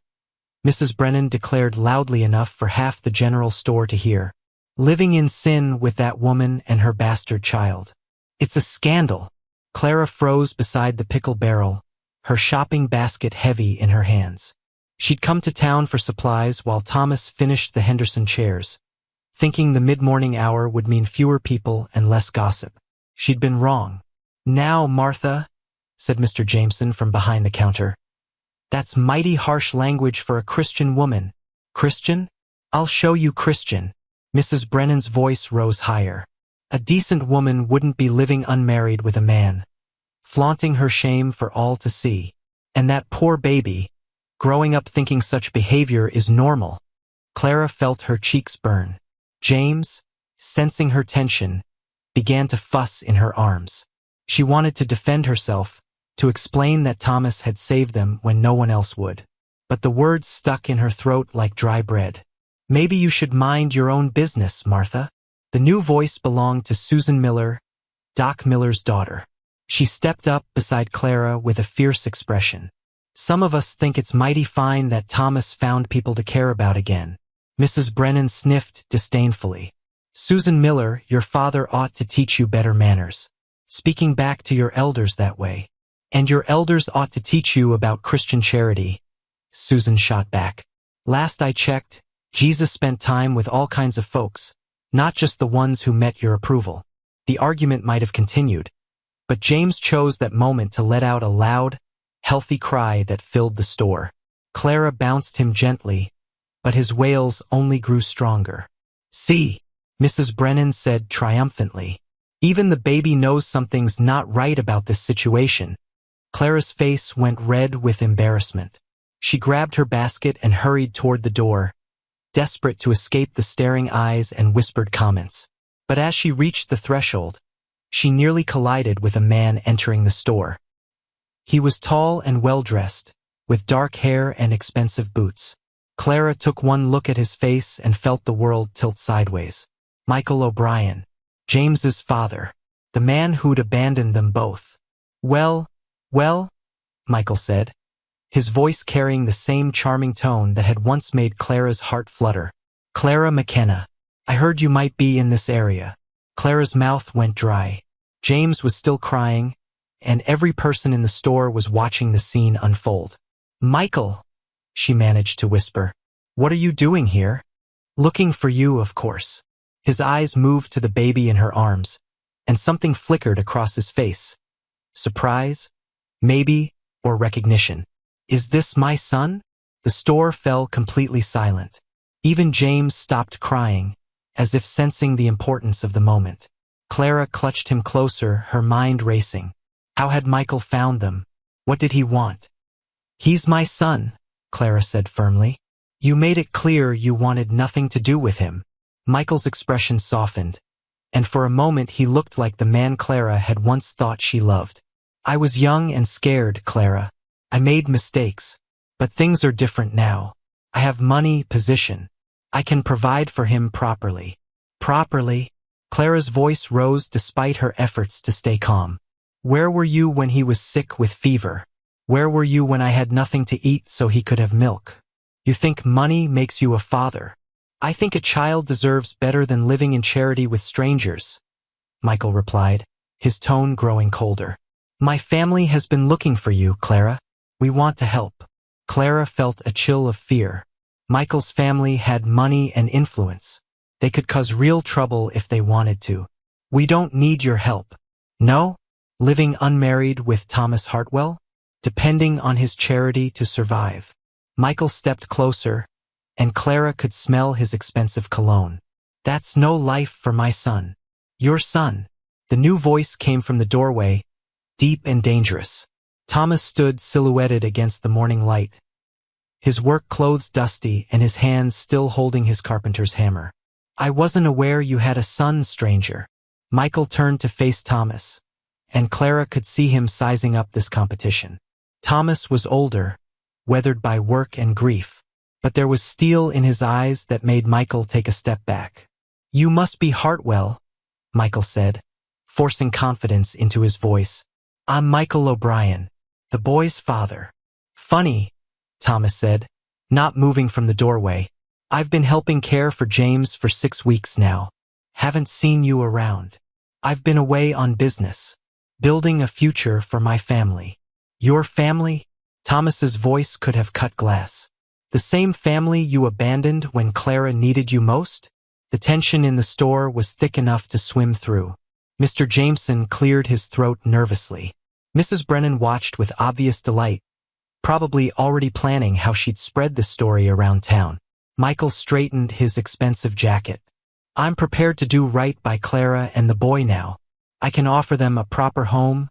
Mrs. Brennan declared loudly enough for half the general store to hear. Living in sin with that woman and her bastard child. It's a scandal. Clara froze beside the pickle barrel, her shopping basket heavy in her hands. She'd come to town for supplies while Thomas finished the Henderson chairs, thinking the mid-morning hour would mean fewer people and less gossip. She'd been wrong. "Now, Martha," said Mr. Jameson from behind the counter. "That's mighty harsh language for a Christian woman." "Christian? I'll show you Christian." Mrs. Brennan's voice rose higher. A decent woman wouldn't be living unmarried with a man, flaunting her shame for all to see. And that poor baby, growing up thinking such behavior is normal. Clara felt her cheeks burn. James, sensing her tension, began to fuss in her arms. She wanted to defend herself, to explain that Thomas had saved them when no one else would. But the words stuck in her throat like dry bread. "Maybe you should mind your own business, Martha." The new voice belonged to Susan Miller, Doc Miller's daughter. She stepped up beside Clara with a fierce expression. "Some of us think it's mighty fine that Thomas found people to care about again." Mrs. Brennan sniffed disdainfully. "Susan Miller, your father ought to teach you better manners. Speaking back to your elders that way. And your elders ought to teach you about Christian charity," Susan shot back. "Last I checked, Jesus spent time with all kinds of folks, not just the ones who met your approval." The argument might have continued, but James chose that moment to let out a loud, healthy cry that filled the store. Clara bounced him gently, but his wails only grew stronger. "See," Mrs. Brennan said triumphantly. "Even the baby knows something's not right about this situation." Clara's face went red with embarrassment. She grabbed her basket and hurried toward the door, desperate to escape the staring eyes and whispered comments. But as she reached the threshold, she nearly collided with a man entering the store. He was tall and well-dressed, with dark hair and expensive boots. Clara took one look at his face and felt the world tilt sideways. Michael O'Brien, James's father, the man who'd abandoned them both. Well, Michael said, his voice carrying the same charming tone that had once made Clara's heart flutter. "Clara McKenna, I heard you might be in this area." Clara's mouth went dry. James was still crying, and every person in the store was watching the scene unfold. "Michael," she managed to whisper, "what are you doing here?" "Looking for you, of course." His eyes moved to the baby in her arms, and something flickered across his face. Surprise? Maybe, or recognition. "Is this my son?" The store fell completely silent. Even James stopped crying, as if sensing the importance of the moment. Clara clutched him closer, her mind racing. How had Michael found them? What did he want? "He's my son," Clara said firmly. "You made it clear you wanted nothing to do with him." Michael's expression softened, and for a moment he looked like the man Clara had once thought she loved. "I was young and scared, Clara. I made mistakes, but things are different now. I have money, position. I can provide for him properly." "Properly?" Clara's voice rose despite her efforts to stay calm. "Where were you when he was sick with fever? Where were you when I had nothing to eat so he could have milk? You think money makes you a father? I think a child deserves better than living in charity with strangers," Michael replied, his tone growing colder. "My family has been looking for you, Clara. We want to help." Clara felt a chill of fear. Michael's family had money and influence. They could cause real trouble if they wanted to. "We don't need your help." "No? Living unmarried with Thomas Hartwell? Depending on his charity to survive." Michael stepped closer, and Clara could smell his expensive cologne. "That's no life for my son." "Your son." The new voice came from the doorway, deep and dangerous. Thomas stood silhouetted against the morning light, his work clothes dusty and his hands still holding his carpenter's hammer. "I wasn't aware you had a son, stranger." Michael turned to face Thomas, and Clara could see him sizing up this competition. Thomas was older, weathered by work and grief, but there was steel in his eyes that made Michael take a step back. "You must be Hartwell," Michael said, forcing confidence into his voice. "I'm Michael O'Brien, the boy's father." "Funny," Thomas said, not moving from the doorway. I've been helping care for James for 6 weeks now. Haven't seen you around. I've been away on business, building a future for my family. Your family? Thomas's voice could have cut glass. The same family you abandoned when Clara needed you most? The tension in the store was thick enough to swim through. Mr. Jameson cleared his throat nervously. Mrs. Brennan watched with obvious delight, probably already planning how she'd spread the story around town. Michael straightened his expensive jacket. I'm prepared to do right by Clara and the boy now. I can offer them a proper home,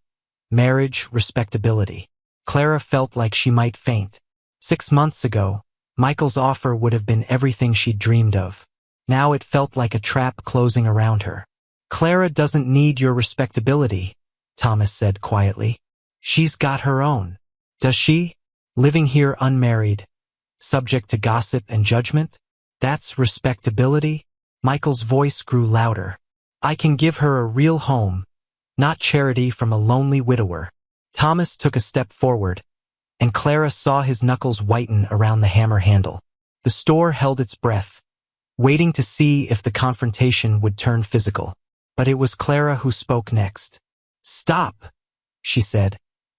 marriage, respectability. Clara felt like she might faint. 6 months ago, Michael's offer would have been everything she'd dreamed of. Now it felt like a trap closing around her. Clara doesn't need your respectability, Thomas said quietly. She's got her own. Does she? Living here unmarried, subject to gossip and judgment? That's respectability? Michael's voice grew louder. I can give her a real home, not charity from a lonely widower. Thomas took a step forward, and Clara saw his knuckles whiten around the hammer handle. The store held its breath, waiting to see if the confrontation would turn physical. But it was Clara who spoke next. Stop, she said,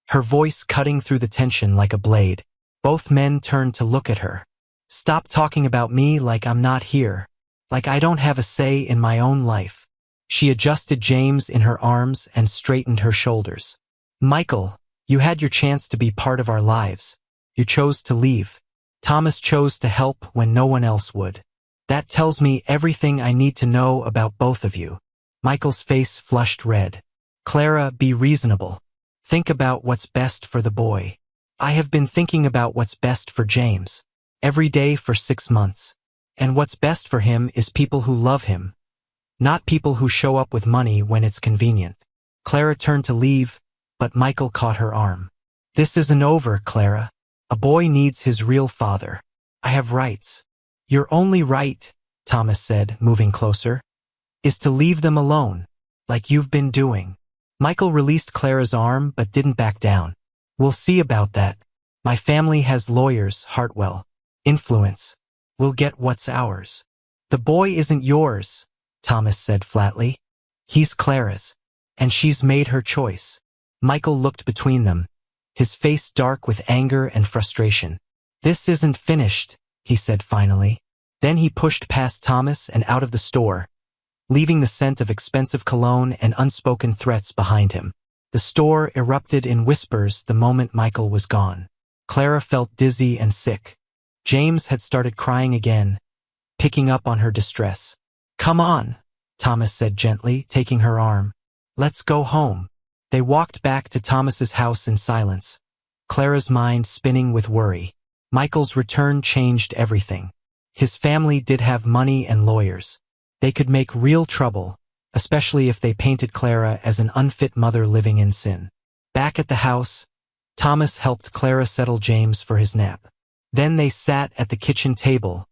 her voice cutting through the tension like a blade. Both men turned to look at her. Stop talking about me like I'm not here, like I don't have a say in my own life. She adjusted James in her arms and straightened her shoulders. Michael, you had your chance to be part of our lives. You chose to leave. Thomas chose to help when no one else would. That tells me everything I need to know about both of you. Michael's face flushed red. Clara, be reasonable. Think about what's best for the boy. I have been thinking about what's best for James. Every day for 6 months. And what's best for him is people who love him, not people who show up with money when it's convenient. Clara turned to leave, but Michael caught her arm. This isn't over, Clara. A boy needs his real father. I have rights. Your only right, Thomas said, moving closer, is to leave them alone, like you've been doing. Michael released Clara's arm but didn't back down. We'll see about that. My family has lawyers, Hartwell. Influence. We'll get what's ours. The boy isn't yours, Thomas said flatly. He's Clara's, and she's made her choice. Michael looked between them, his face dark with anger and frustration. This isn't finished, he said finally. Then he pushed past Thomas and out of the store, leaving the scent of expensive cologne and unspoken threats behind him. The store erupted in whispers the moment Michael was gone. Clara felt dizzy and sick. James had started crying again, picking up on her distress. Come on, Thomas said gently, taking her arm. Let's go home. They walked back to Thomas's house in silence, Clara's mind spinning with worry. Michael's return changed everything. His family did have money and lawyers. They could make real trouble, especially if they painted Clara as an unfit mother living in sin. Back at the house, Thomas helped Clara settle James for his nap. Then they sat at the kitchen table,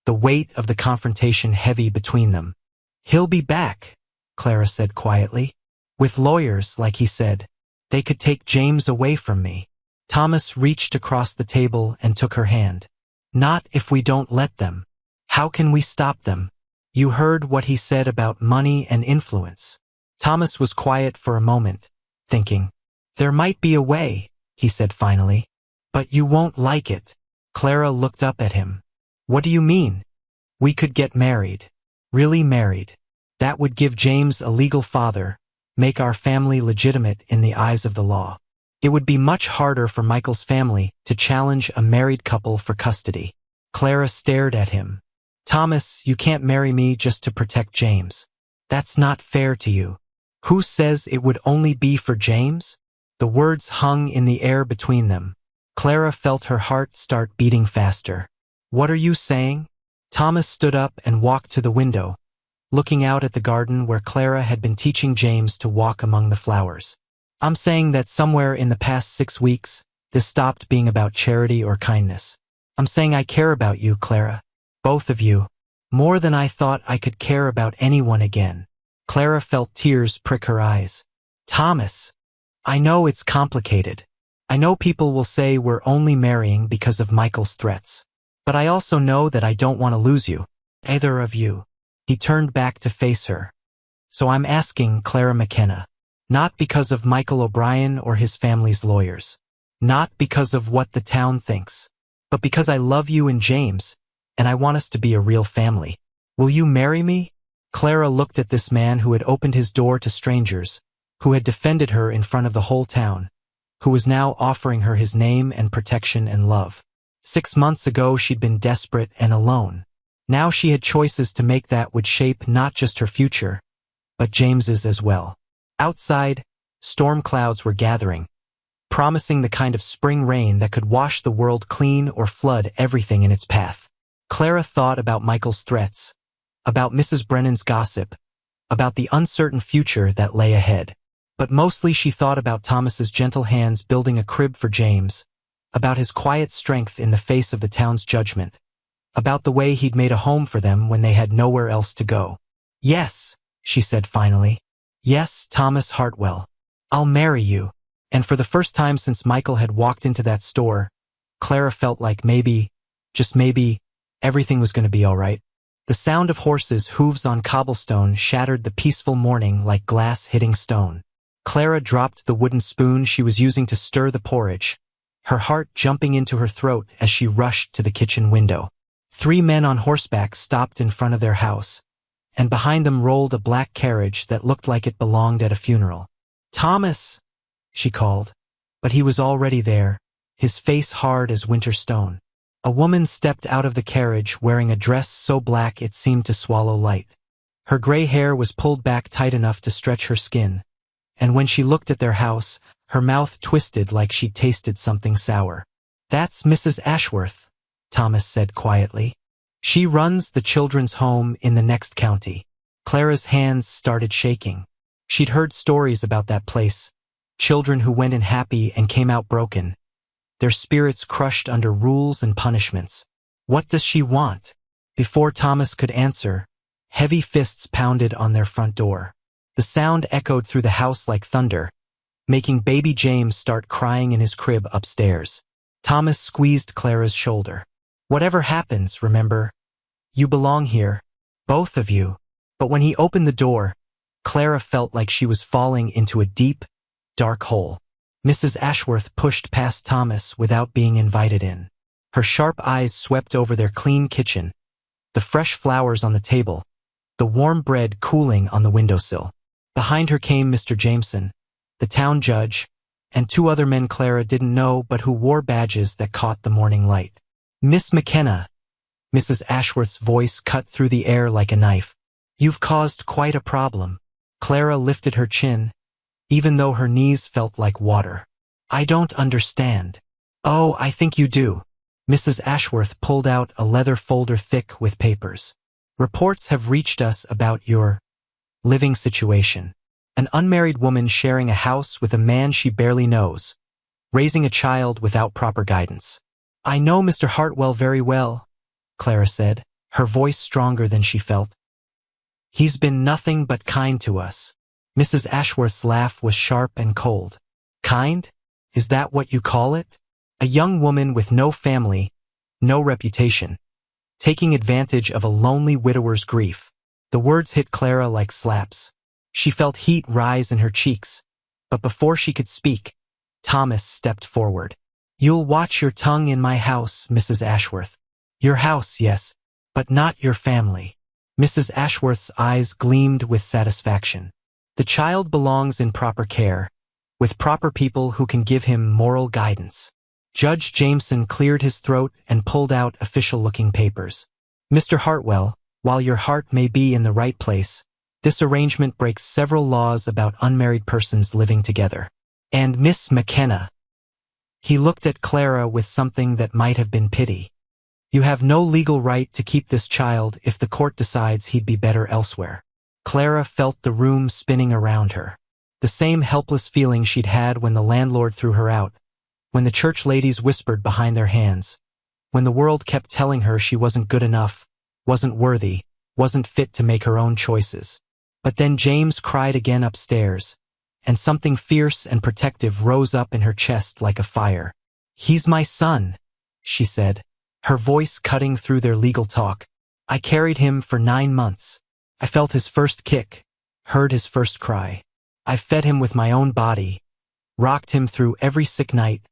the weight of the confrontation heavy between them. He'll be back, Clara said quietly. With lawyers, like he said, they could take James away from me. Thomas reached across the table and took her hand. Not if we don't let them. How can we stop them? You heard what he said about money and influence. Thomas was quiet for a moment, thinking. There might be a way, he said finally. But you won't like it. Clara looked up at him. What do you mean? We could get married. Really married. That would give James a legal father, make our family legitimate in the eyes of the law. It would be much harder for Michael's family to challenge a married couple for custody. Clara stared at him. Thomas, you can't marry me just to protect James. That's not fair to you. Who says it would only be for James? The words hung in the air between them. Clara felt her heart start beating faster. What are you saying? Thomas stood up and walked to the window, looking out at the garden where Clara had been teaching James to walk among the flowers. I'm saying that somewhere in the past 6 weeks, this stopped being about charity or kindness. I'm saying I care about you, Clara. Both of you. More than I thought I could care about anyone again. Clara felt tears prick her eyes. Thomas, I know it's complicated. I know people will say we're only marrying because of Michael's threats. But I also know that I don't want to lose you. Either of you. He turned back to face her. So I'm asking, Clara McKenna. Not because of Michael O'Brien or his family's lawyers. Not because of what the town thinks. But because I love you and James, and I want us to be a real family. Will you marry me? Clara looked at this man who had opened his door to strangers, who had defended her in front of the whole town, who was now offering her his name and protection and love. 6 months ago she'd been desperate and alone. Now she had choices to make that would shape not just her future, but James's as well. Outside, storm clouds were gathering, promising the kind of spring rain that could wash the world clean or flood everything in its path. Clara thought about Michael's threats, about Mrs. Brennan's gossip, about the uncertain future that lay ahead. But mostly she thought about Thomas's gentle hands building a crib for James, about his quiet strength in the face of the town's judgment, about the way he'd made a home for them when they had nowhere else to go. Yes, she said finally. Yes, Thomas Hartwell. I'll marry you. And for the first time since Michael had walked into that store, Clara felt like maybe, just maybe, everything was going to be all right. The sound of horses' hooves on cobblestone shattered the peaceful morning like glass hitting stone. Clara dropped the wooden spoon she was using to stir the porridge, her heart jumping into her throat as she rushed to the kitchen window. 3 men on horseback stopped in front of their house, and behind them rolled a black carriage that looked like it belonged at a funeral. Thomas, she called, but he was already there, his face hard as winter stone. A woman stepped out of the carriage wearing a dress so black it seemed to swallow light. Her gray hair was pulled back tight enough to stretch her skin, and when she looked at their house, her mouth twisted like she'd tasted something sour. That's Mrs. Ashworth, Thomas said quietly. She runs the children's home in the next county. Clara's hands started shaking. She'd heard stories about that place, children who went in happy and came out broken, their spirits crushed under rules and punishments. What does she want? Before Thomas could answer, heavy fists pounded on their front door. The sound echoed through the house like thunder, making baby James start crying in his crib upstairs. Thomas squeezed Clara's shoulder. Whatever happens, remember, you belong here, both of you. But when he opened the door, Clara felt like she was falling into a deep, dark hole. Mrs. Ashworth pushed past Thomas without being invited in. Her sharp eyes swept over their clean kitchen, the fresh flowers on the table, the warm bread cooling on the windowsill. Behind her came Mr. Jameson, the town judge, and 2 other men Clara didn't know but who wore badges that caught the morning light. Miss McKenna, Mrs. Ashworth's voice cut through the air like a knife. You've caused quite a problem. Clara lifted her chin, even though her knees felt like water. I don't understand. Oh, I think you do. Mrs. Ashworth pulled out a leather folder thick with papers. Reports have reached us about your living situation. An unmarried woman sharing a house with a man she barely knows, raising a child without proper guidance. I know Mr. Hartwell very well, Clara said, her voice stronger than she felt. He's been nothing but kind to us. Mrs. Ashworth's laugh was sharp and cold. Kind? Is that what you call it? A young woman with no family, no reputation, taking advantage of a lonely widower's grief. The words hit Clara like slaps. She felt heat rise in her cheeks, but before she could speak, Thomas stepped forward. You'll watch your tongue in my house, Mrs. Ashworth. Your house, yes, but not your family. Mrs. Ashworth's eyes gleamed with satisfaction. The child belongs in proper care, with proper people who can give him moral guidance. Judge Jameson cleared his throat and pulled out official-looking papers. Mr. Hartwell, while your heart may be in the right place, this arrangement breaks several laws about unmarried persons living together. And Miss McKenna. He looked at Clara with something that might have been pity. You have no legal right to keep this child if the court decides he'd be better elsewhere. Clara felt the room spinning around her. The same helpless feeling she'd had when the landlord threw her out, when the church ladies whispered behind their hands, when the world kept telling her she wasn't good enough, wasn't worthy, wasn't fit to make her own choices. But then James cried again upstairs, and something fierce and protective rose up in her chest like a fire. He's my son, she said, her voice cutting through their legal talk. I carried him for 9 months. I felt his first kick, heard his first cry. I fed him with my own body, rocked him through every sick night,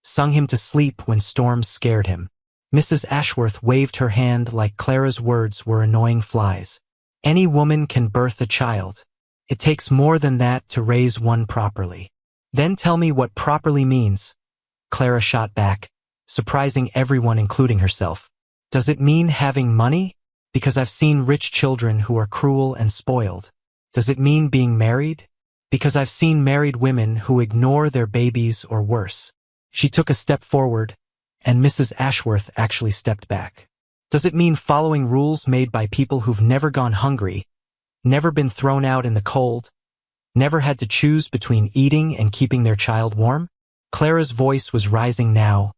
sung him to sleep when storms scared him. Mrs. Ashworth waved her hand like Clara's words were annoying flies. Any woman can birth a child. It takes more than that to raise one properly. Then tell me what properly means, Clara shot back, surprising everyone including herself. Does it mean having money? Because I've seen rich children who are cruel and spoiled. Does it mean being married? Because I've seen married women who ignore their babies or worse. She took a step forward, and Mrs. Ashworth actually stepped back. Does it mean following rules made by people who've never gone hungry, never been thrown out in the cold, never had to choose between eating and keeping their child warm? Clara's voice was rising now,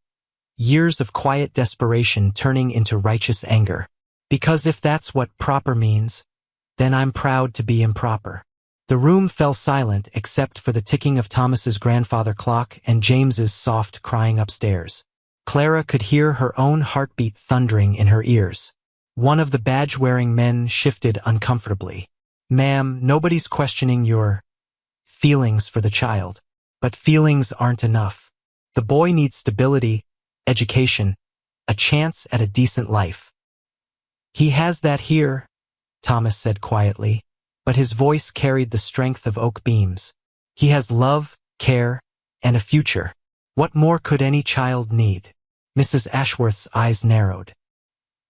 years of quiet desperation turning into righteous anger. Because if that's what proper means, then I'm proud to be improper. The room fell silent except for the ticking of Thomas's grandfather clock and James's soft crying upstairs. Clara could hear her own heartbeat thundering in her ears. One of the badge-wearing men shifted uncomfortably. Ma'am, nobody's questioning your feelings for the child. But feelings aren't enough. The boy needs stability, education, a chance at a decent life. He has that here, Thomas said quietly, but his voice carried the strength of oak beams. He has love, care, and a future. What more could any child need? Mrs. Ashworth's eyes narrowed.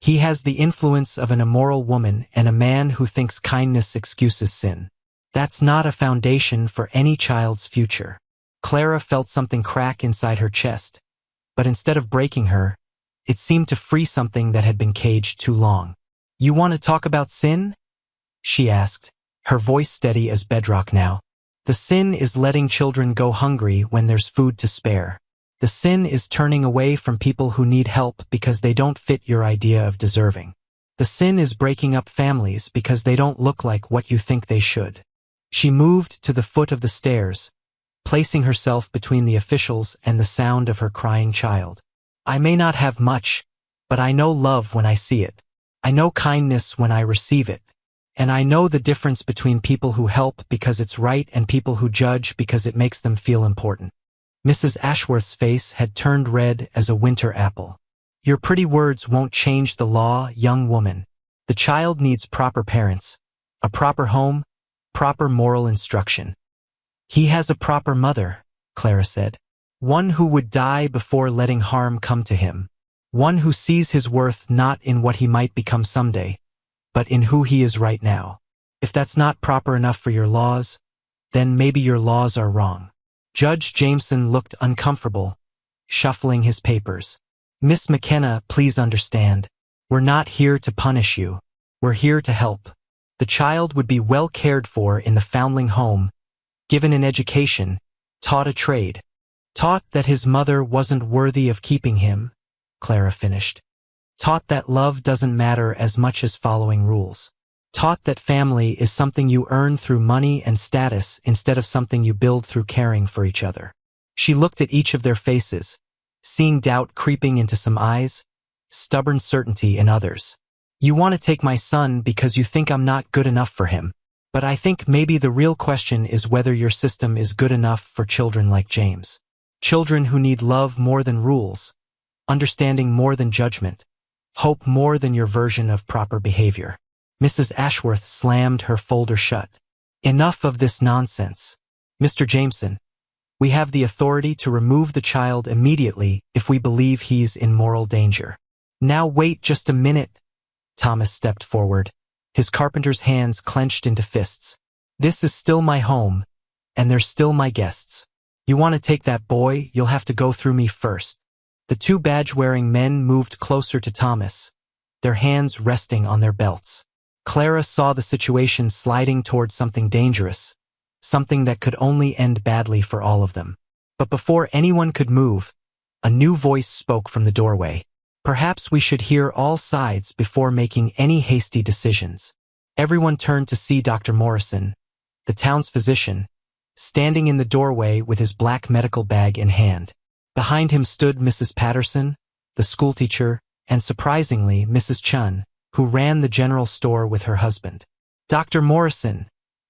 He has the influence of an immoral woman and a man who thinks kindness excuses sin. That's not a foundation for any child's future. Clara felt something crack inside her chest, but instead of breaking her, it seemed to free something that had been caged too long. You want to talk about sin? She asked, her voice steady as bedrock now. The sin is letting children go hungry when there's food to spare. The sin is turning away from people who need help because they don't fit your idea of deserving. The sin is breaking up families because they don't look like what you think they should. She moved to the foot of the stairs, placing herself between the officials and the sound of her crying child. I may not have much, but I know love when I see it. I know kindness when I receive it. And I know the difference between people who help because it's right and people who judge because it makes them feel important. Mrs. Ashworth's face had turned red as a winter apple. Your pretty words won't change the law, young woman. The child needs proper parents, a proper home, proper moral instruction. He has a proper mother, Clara said. One who would die before letting harm come to him. One who sees his worth not in what he might become someday, but in who he is right now. If that's not proper enough for your laws, then maybe your laws are wrong. Judge Jameson looked uncomfortable, shuffling his papers. Miss McKenna, please understand. We're not here to punish you. We're here to help. The child would be well cared for in the foundling home, given an education, taught a trade, taught that his mother wasn't worthy of keeping him, Clara finished. Taught that love doesn't matter as much as following rules. Taught that family is something you earn through money and status instead of something you build through caring for each other. She looked at each of their faces, seeing doubt creeping into some eyes, stubborn certainty in others. You want to take my son because you think I'm not good enough for him. But I think maybe the real question is whether your system is good enough for children like James. Children who need love more than rules, understanding more than judgment, hope more than your version of proper behavior. Mrs. Ashworth slammed her folder shut. Enough of this nonsense. Mr. Jameson, we have the authority to remove the child immediately if we believe he's in moral danger. Now wait just a minute. Thomas stepped forward, his carpenter's hands clenched into fists. This is still my home, and they're still my guests. You want to take that boy, you'll have to go through me first. The two badge-wearing men moved closer to Thomas, their hands resting on their belts. Clara saw the situation sliding toward something dangerous, something that could only end badly for all of them. But before anyone could move, a new voice spoke from the doorway. Perhaps we should hear all sides before making any hasty decisions. Everyone turned to see Dr. Morrison, the town's physician, standing in the doorway with his black medical bag in hand. Behind him stood Mrs. Patterson, the schoolteacher, and surprisingly, Mrs. Chun, who ran the general store with her husband. Dr. Morrison,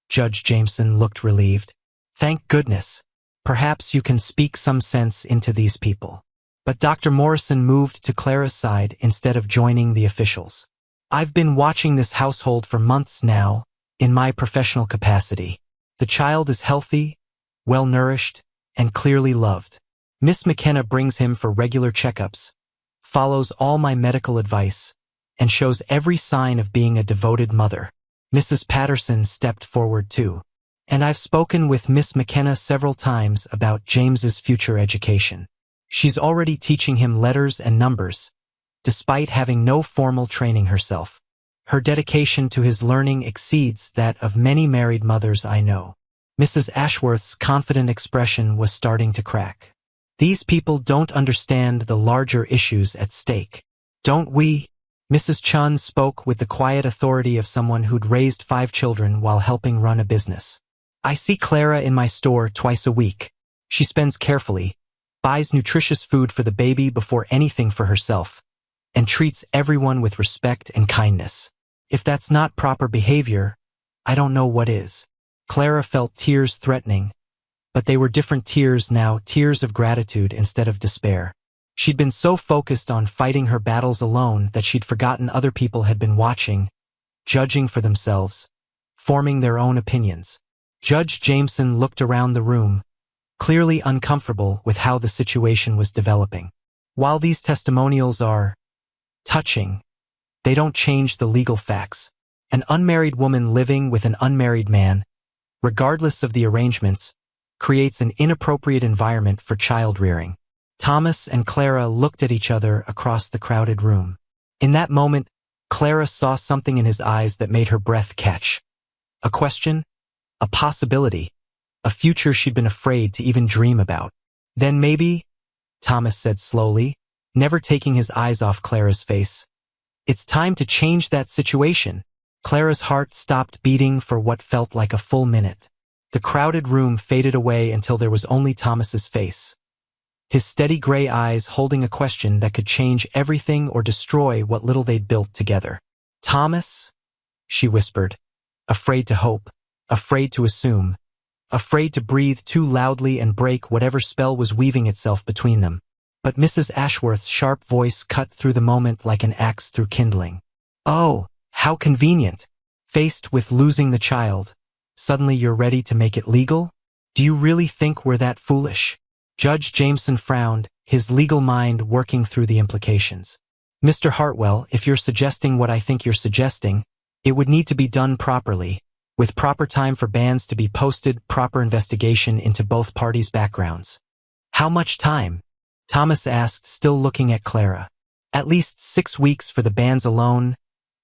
Judge Jameson looked relieved. Thank goodness. Perhaps you can speak some sense into these people. But Dr. Morrison moved to Clara's side instead of joining the officials. I've been watching this household for months now, in my professional capacity. The child is healthy, well-nourished, and clearly loved. Miss McKenna brings him for regular checkups, follows all my medical advice, and shows every sign of being a devoted mother. Mrs. Patterson stepped forward too. And I've spoken with Miss McKenna several times about James's future education. She's already teaching him letters and numbers, despite having no formal training herself. Her dedication to his learning exceeds that of many married mothers I know. Mrs. Ashworth's confident expression was starting to crack. These people don't understand the larger issues at stake. Don't we? Mrs. Chun spoke with the quiet authority of someone who'd raised 5 children while helping run a business. I see Clara in my store twice a week. She spends carefully, buys nutritious food for the baby before anything for herself, and treats everyone with respect and kindness. If that's not proper behavior, I don't know what is. Clara felt tears threatening, but they were different tears now, tears of gratitude instead of despair. She'd been so focused on fighting her battles alone that she'd forgotten other people had been watching, judging for themselves, forming their own opinions. Judge Jameson looked around the room, clearly uncomfortable with how the situation was developing. While these testimonials are touching, they don't change the legal facts. An unmarried woman living with an unmarried man, regardless of the arrangements, creates an inappropriate environment for child rearing. Thomas and Clara looked at each other across the crowded room. In that moment, Clara saw something in his eyes that made her breath catch. A question, a possibility, a future she'd been afraid to even dream about. Then maybe, Thomas said slowly, never taking his eyes off Clara's face, it's time to change that situation. Clara's heart stopped beating for what felt like a full minute. The crowded room faded away until there was only Thomas's face, his steady gray eyes holding a question that could change everything or destroy what little they'd built together. Thomas, she whispered, afraid to hope, afraid to assume, afraid to breathe too loudly and break whatever spell was weaving itself between them. But Mrs. Ashworth's sharp voice cut through the moment like an axe through kindling. Oh, how convenient. Faced with losing the child, suddenly you're ready to make it legal? Do you really think we're that foolish? Judge Jameson frowned, his legal mind working through the implications. Mr. Hartwell, if you're suggesting what I think you're suggesting, it would need to be done properly, with proper time for bans to be posted, proper investigation into both parties' backgrounds. How much time? Thomas asked, still looking at Clara. At least 6 weeks for the bans alone,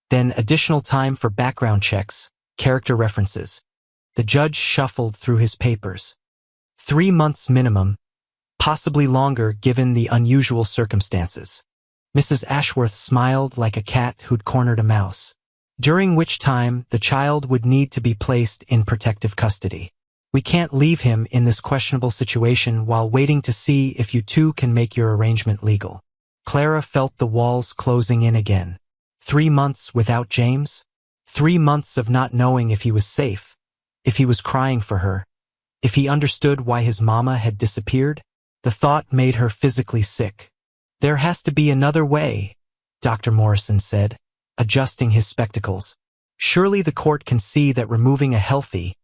then additional time for background checks, character references. The judge shuffled through his papers. 3 months minimum, possibly longer given the unusual circumstances. Mrs. Ashworth smiled like a cat who'd cornered a mouse. During which time the child would need to be placed in protective custody. We can't leave him in this questionable situation while waiting to see if you two can make your arrangement legal. Clara felt the walls closing in again. 3 months without James? 3 months of not knowing if he was safe, if he was crying for her, if he understood why his mama had disappeared? The thought made her physically sick. There has to be another way, Dr. Morrison said, adjusting his spectacles. Surely the court can see that removing a healthy,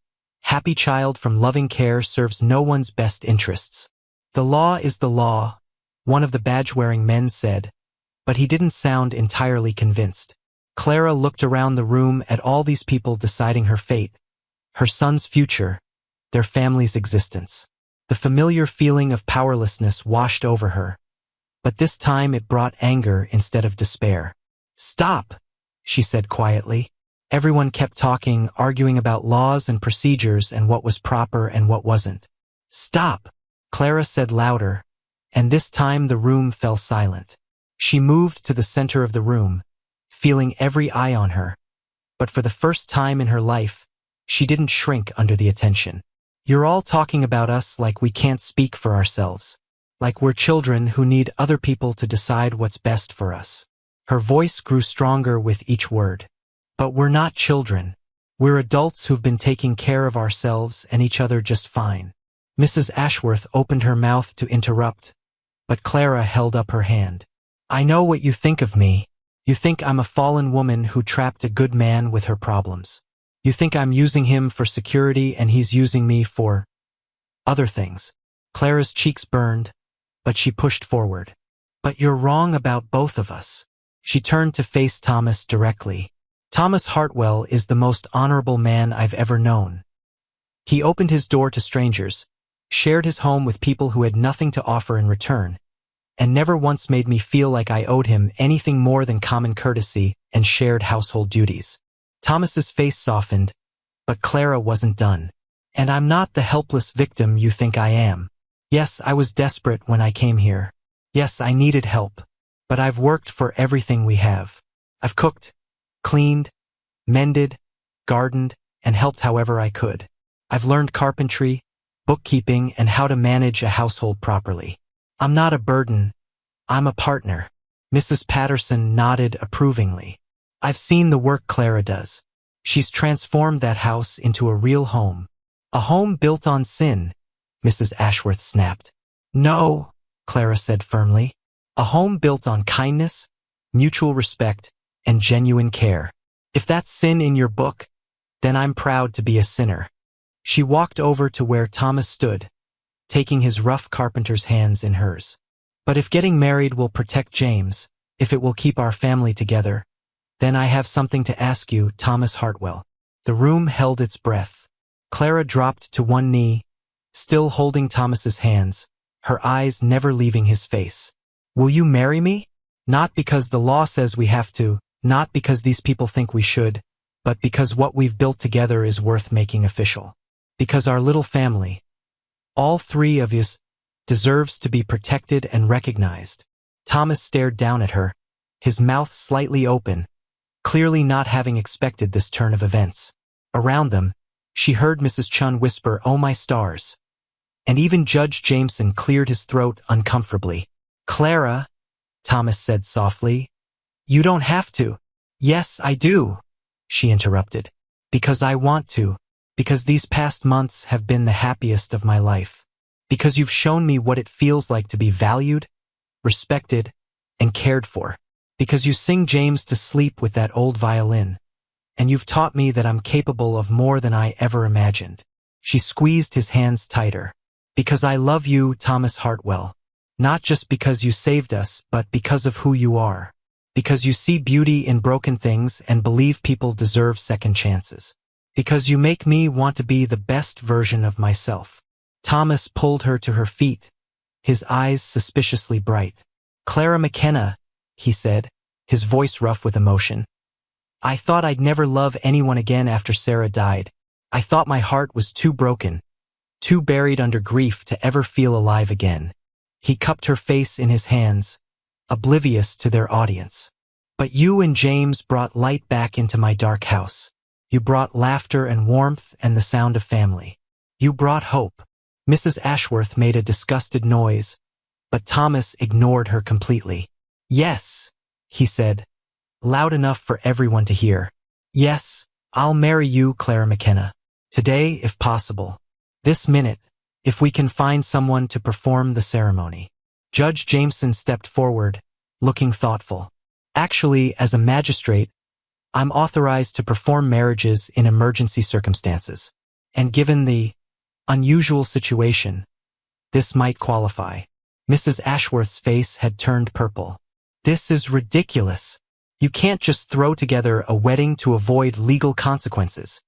happy child from loving care serves no one's best interests. The law is the law, one of the badge-wearing men said, but he didn't sound entirely convinced. Clara looked around the room at all these people deciding her fate, her son's future, their family's existence. The familiar feeling of powerlessness washed over her, but this time it brought anger instead of despair. Stop, she said quietly. Everyone kept talking, arguing about laws and procedures and what was proper and what wasn't. Stop, Clara said louder, and this time the room fell silent. She moved to the center of the room, feeling every eye on her, but for the first time in her life, she didn't shrink under the attention. You're all talking about us like we can't speak for ourselves, like we're children who need other people to decide what's best for us. Her voice grew stronger with each word. But we're not children. We're adults who've been taking care of ourselves and each other just fine. Mrs. Ashworth opened her mouth to interrupt, but Clara held up her hand. I know what you think of me. You think I'm a fallen woman who trapped a good man with her problems. You think I'm using him for security and he's using me for other things. Clara's cheeks burned, but she pushed forward. But you're wrong about both of us. She turned to face Thomas directly. Thomas Hartwell is the most honorable man I've ever known. He opened his door to strangers, shared his home with people who had nothing to offer in return, and never once made me feel like I owed him anything more than common courtesy and shared household duties. Thomas's face softened, but Clara wasn't done. And I'm not the helpless victim you think I am. Yes, I was desperate when I came here. Yes, I needed help. But I've worked for everything we have. I've cooked, cleaned, mended, gardened, and helped however I could. I've learned carpentry, bookkeeping, and how to manage a household properly. I'm not a burden. I'm a partner. Mrs. Patterson nodded approvingly. I've seen the work Clara does. She's transformed that house into a real home. A home built on sin, Mrs. Ashworth snapped. No, Clara said firmly. A home built on kindness, mutual respect, and genuine care. If that's sin in your book, then I'm proud to be a sinner. She walked over to where Thomas stood, taking his rough carpenter's hands in hers. But if getting married will protect James, if it will keep our family together, then I have something to ask you, Thomas Hartwell. The room held its breath. Clara dropped to one knee, still holding Thomas's hands, her eyes never leaving his face. Will you marry me? Not because the law says we have to, not because these people think we should, but because what we've built together is worth making official. Because our little family, all three of us, deserves to be protected and recognized. Thomas stared down at her, his mouth slightly open, clearly not having expected this turn of events. Around them, she heard Mrs. Chun whisper, "Oh my stars." And even Judge Jameson cleared his throat uncomfortably. "Clara," Thomas said softly, "you don't have to." "Yes, I do," she interrupted. "Because I want to. Because these past months have been the happiest of my life. Because you've shown me what it feels like to be valued, respected, and cared for. Because you sing James to sleep with that old violin. And you've taught me that I'm capable of more than I ever imagined." She squeezed his hands tighter. "Because I love you, Thomas Hartwell. Not just because you saved us, but because of who you are. Because you see beauty in broken things and believe people deserve second chances. Because you make me want to be the best version of myself." Thomas pulled her to her feet, his eyes suspiciously bright. "Clara McKenna," he said, his voice rough with emotion. "I thought I'd never love anyone again after Sarah died. I thought my heart was too broken, too buried under grief to ever feel alive again." He cupped her face in his hands, oblivious to their audience. "But you and James brought light back into my dark house. You brought laughter and warmth and the sound of family. You brought hope." Mrs. Ashworth made a disgusted noise, but Thomas ignored her completely. "Yes," he said, loud enough for everyone to hear. "Yes, I'll marry you, Clara McKenna. Today, if possible. This minute, if we can find someone to perform the ceremony." Judge Jameson stepped forward, looking thoughtful. "Actually, as a magistrate, I'm authorized to perform marriages in emergency circumstances. And given the unusual situation, this might qualify." Mrs. Ashworth's face had turned purple. "This is ridiculous. You can't just throw together a wedding to avoid legal consequences."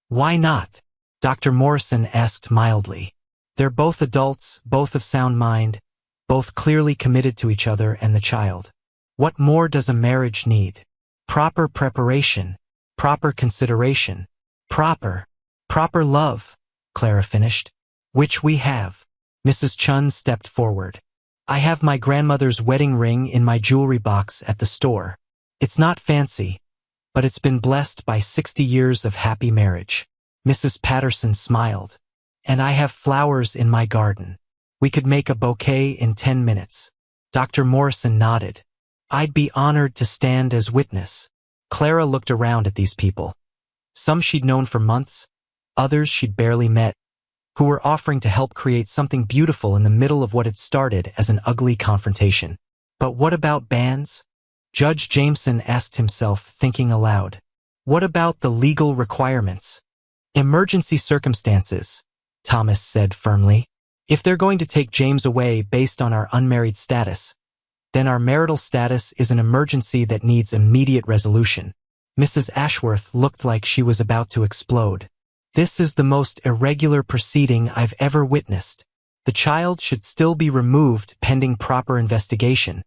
"Why not?" Dr. Morrison asked mildly. "They're both adults, both of sound mind, both clearly committed to each other and the child. What more does a marriage need? Proper preparation, proper consideration, proper love," Clara finished. "Which we have." Mrs. Chun stepped forward. "I have my grandmother's wedding ring in my jewelry box at the store. It's not fancy, but it's been blessed by 60 years of happy marriage." Mrs. Patterson smiled. "And I have flowers in my garden. We could make a bouquet in 10 minutes. Dr. Morrison nodded. I'd be honored to stand as witness. Clara looked around at these people. Some she'd known for months, others she'd barely met, who were offering to help create something beautiful in the middle of what had started as an ugly confrontation. But what about bans? Judge Jameson asked himself, thinking aloud. What about the legal requirements? Emergency circumstances, Thomas said firmly. If they're going to take James away based on our unmarried status, then our marital status is an emergency that needs immediate resolution. Mrs. Ashworth looked like she was about to explode. This is the most irregular proceeding I've ever witnessed. The child should still be removed pending proper investigation.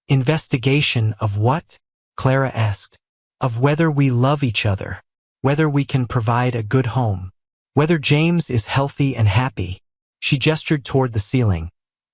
Investigation of what? Clara asked. Of whether we love each other, whether we can provide a good home, whether James is healthy and happy. She gestured toward the ceiling,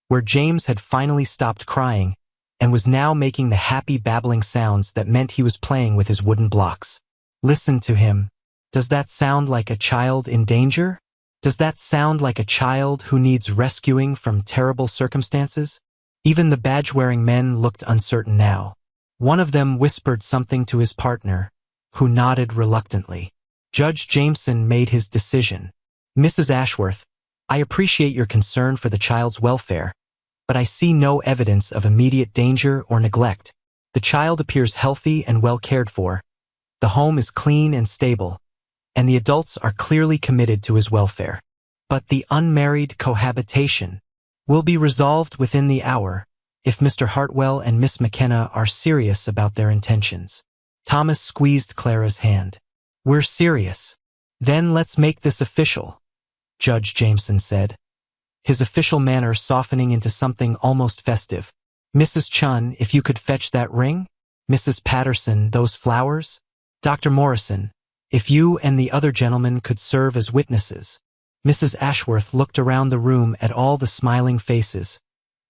where James had finally stopped crying and was now making the happy babbling sounds that meant he was playing with his wooden blocks. Listen to him. Does that sound like a child in danger? Does that sound like a child who needs rescuing from terrible circumstances? Even the badge-wearing men looked uncertain now. One of them whispered something to his partner, who nodded reluctantly. Judge Jameson made his decision. Mrs. Ashworth, I appreciate your concern for the child's welfare, but I see no evidence of immediate danger or neglect. The child appears healthy and well cared for. The home is clean and stable, and the adults are clearly committed to his welfare. But the unmarried cohabitation will be resolved within the hour if Mr. Hartwell and Miss McKenna are serious about their intentions. Thomas squeezed Clara's hand. We're serious. Then let's make this official, Judge Jameson said, his official manner softening into something almost festive. Mrs. Chun, if you could fetch that ring? Mrs. Patterson, those flowers? Dr. Morrison, if you and the other gentlemen could serve as witnesses. Mrs. Ashworth looked around the room at all the smiling faces,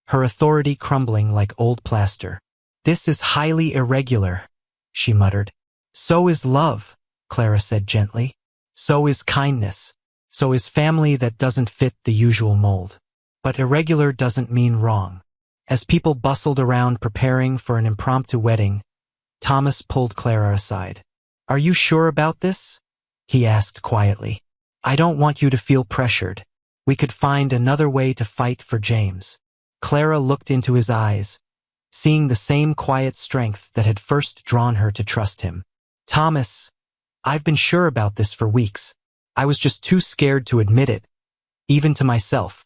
her authority crumbling like old plaster. This is highly irregular, she muttered. So is love, Clara said gently. So is kindness. So is family that doesn't fit the usual mold. But irregular doesn't mean wrong. As people bustled around preparing for an impromptu wedding, Thomas pulled Clara aside. Are you sure about this? He asked quietly. I don't want you to feel pressured. We could find another way to fight for James. Clara looked into his eyes, seeing the same quiet strength that had first drawn her to trust him. Thomas, I've been sure about this for weeks. I was just too scared to admit it, even to myself.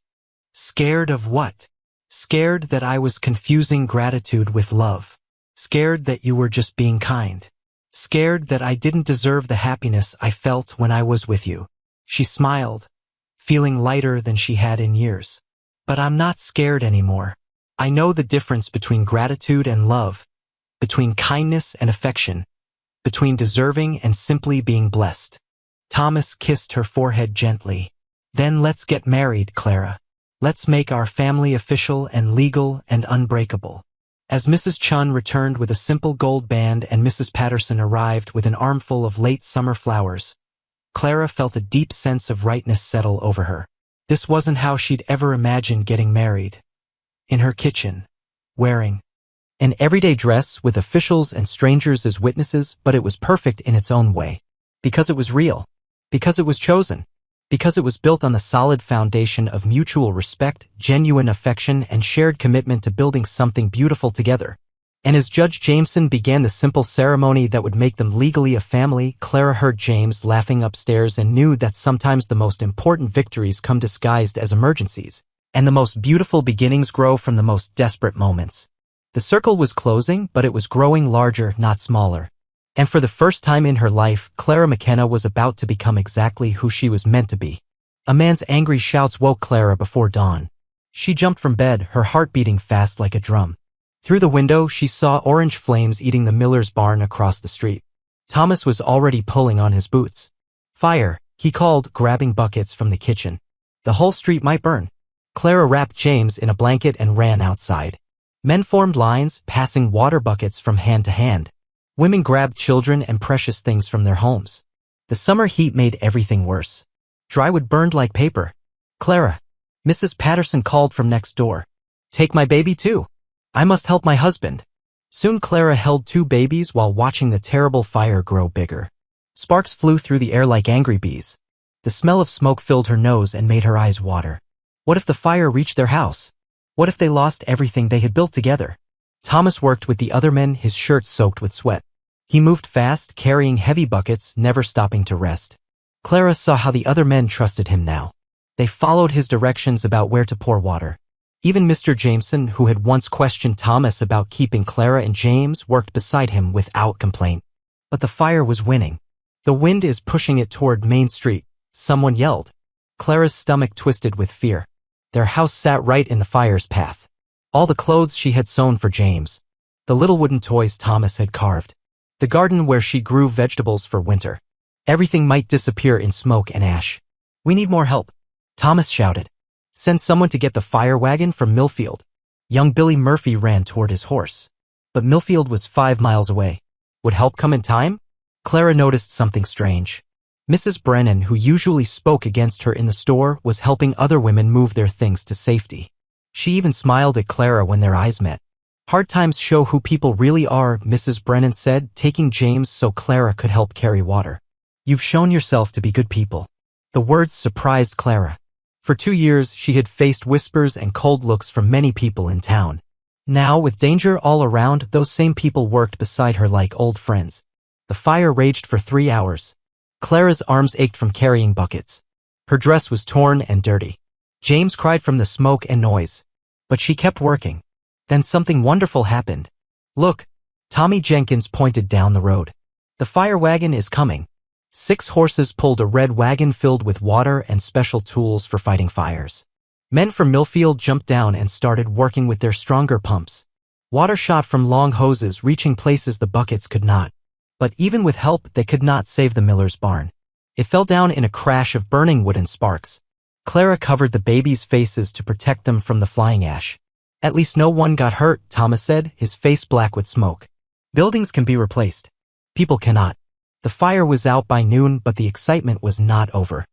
Scared of what? Scared that I was confusing gratitude with love. Scared that you were just being kind. Scared that I didn't deserve the happiness I felt when I was with you. She smiled, feeling lighter than she had in years. But I'm not scared anymore. I know the difference between gratitude and love, between kindness and affection, between deserving and simply being blessed. Thomas kissed her forehead gently. Then let's get married, Clara. Let's make our family official and legal and unbreakable. As Mrs. Chun returned with a simple gold band and Mrs. Patterson arrived with an armful of late summer flowers, Clara felt a deep sense of rightness settle over her. This wasn't how she'd ever imagined getting married. In her kitchen, wearing an everyday dress with officials and strangers as witnesses, but it was perfect in its own way. Because it was real. Because it was chosen. Because it was built on the solid foundation of mutual respect, genuine affection, and shared commitment to building something beautiful together. And as Judge Jameson began the simple ceremony that would make them legally a family, Clara heard James laughing upstairs and knew that sometimes the most important victories come disguised as emergencies, and the most beautiful beginnings grow from the most desperate moments. The circle was closing, but it was growing larger, not smaller. And for the first time in her life, Clara McKenna was about to become exactly who she was meant to be. A man's angry shouts woke Clara before dawn. She jumped from bed, her heart beating fast like a drum. Through the window, she saw orange flames eating the miller's barn across the street. Thomas was already pulling on his boots. Fire, he called, grabbing buckets from the kitchen. The whole street might burn. Clara wrapped James in a blanket and ran outside. Men formed lines, passing water buckets from hand to hand. Women grabbed children and precious things from their homes. The summer heat made everything worse. Drywood burned like paper. Clara, Mrs. Patterson called from next door. Take my baby too. I must help my husband. Soon Clara held 2 babies while watching the terrible fire grow bigger. Sparks flew through the air like angry bees. The smell of smoke filled her nose and made her eyes water. What if the fire reached their house? What if they lost everything they had built together? Thomas worked with the other men, his shirt soaked with sweat. He moved fast, carrying heavy buckets, never stopping to rest. Clara saw how the other men trusted him now. They followed his directions about where to pour water. Even Mr. Jameson, who had once questioned Thomas about keeping Clara and James, worked beside him without complaint. But the fire was winning. The wind is pushing it toward Main Street, someone yelled. Clara's stomach twisted with fear. Their house sat right in the fire's path. All the clothes she had sewn for James. The little wooden toys Thomas had carved. The garden where she grew vegetables for winter. Everything might disappear in smoke and ash. "We need more help," Thomas shouted. "Send someone to get the fire wagon from Millfield." Young Billy Murphy ran toward his horse. But Millfield was 5 miles away. Would help come in time? Clara noticed something strange. Mrs. Brennan, who usually spoke against her in the store, was helping other women move their things to safety. She even smiled at Clara when their eyes met. "Hard times show who people really are," Mrs. Brennan said, taking James so Clara could help carry water. "You've shown yourself to be good people." The words surprised Clara. For 2 years, she had faced whispers and cold looks from many people in town. Now, with danger all around, those same people worked beside her like old friends. The fire raged for 3 hours. Clara's arms ached from carrying buckets. Her dress was torn and dirty. James cried from the smoke and noise. But she kept working. Then something wonderful happened. "Look," Tommy Jenkins pointed down the road. "The fire wagon is coming." 6 horses pulled a red wagon filled with water and special tools for fighting fires. Men from Millfield jumped down and started working with their stronger pumps. Water shot from long hoses, reaching places the buckets could not. But even with help, they could not save the miller's barn. It fell down in a crash of burning wood and sparks. Clara covered the babies' faces to protect them from the flying ash. "At least no one got hurt," Thomas said, his face black with smoke. "Buildings can be replaced. People cannot." The fire was out by noon, but the excitement was not over.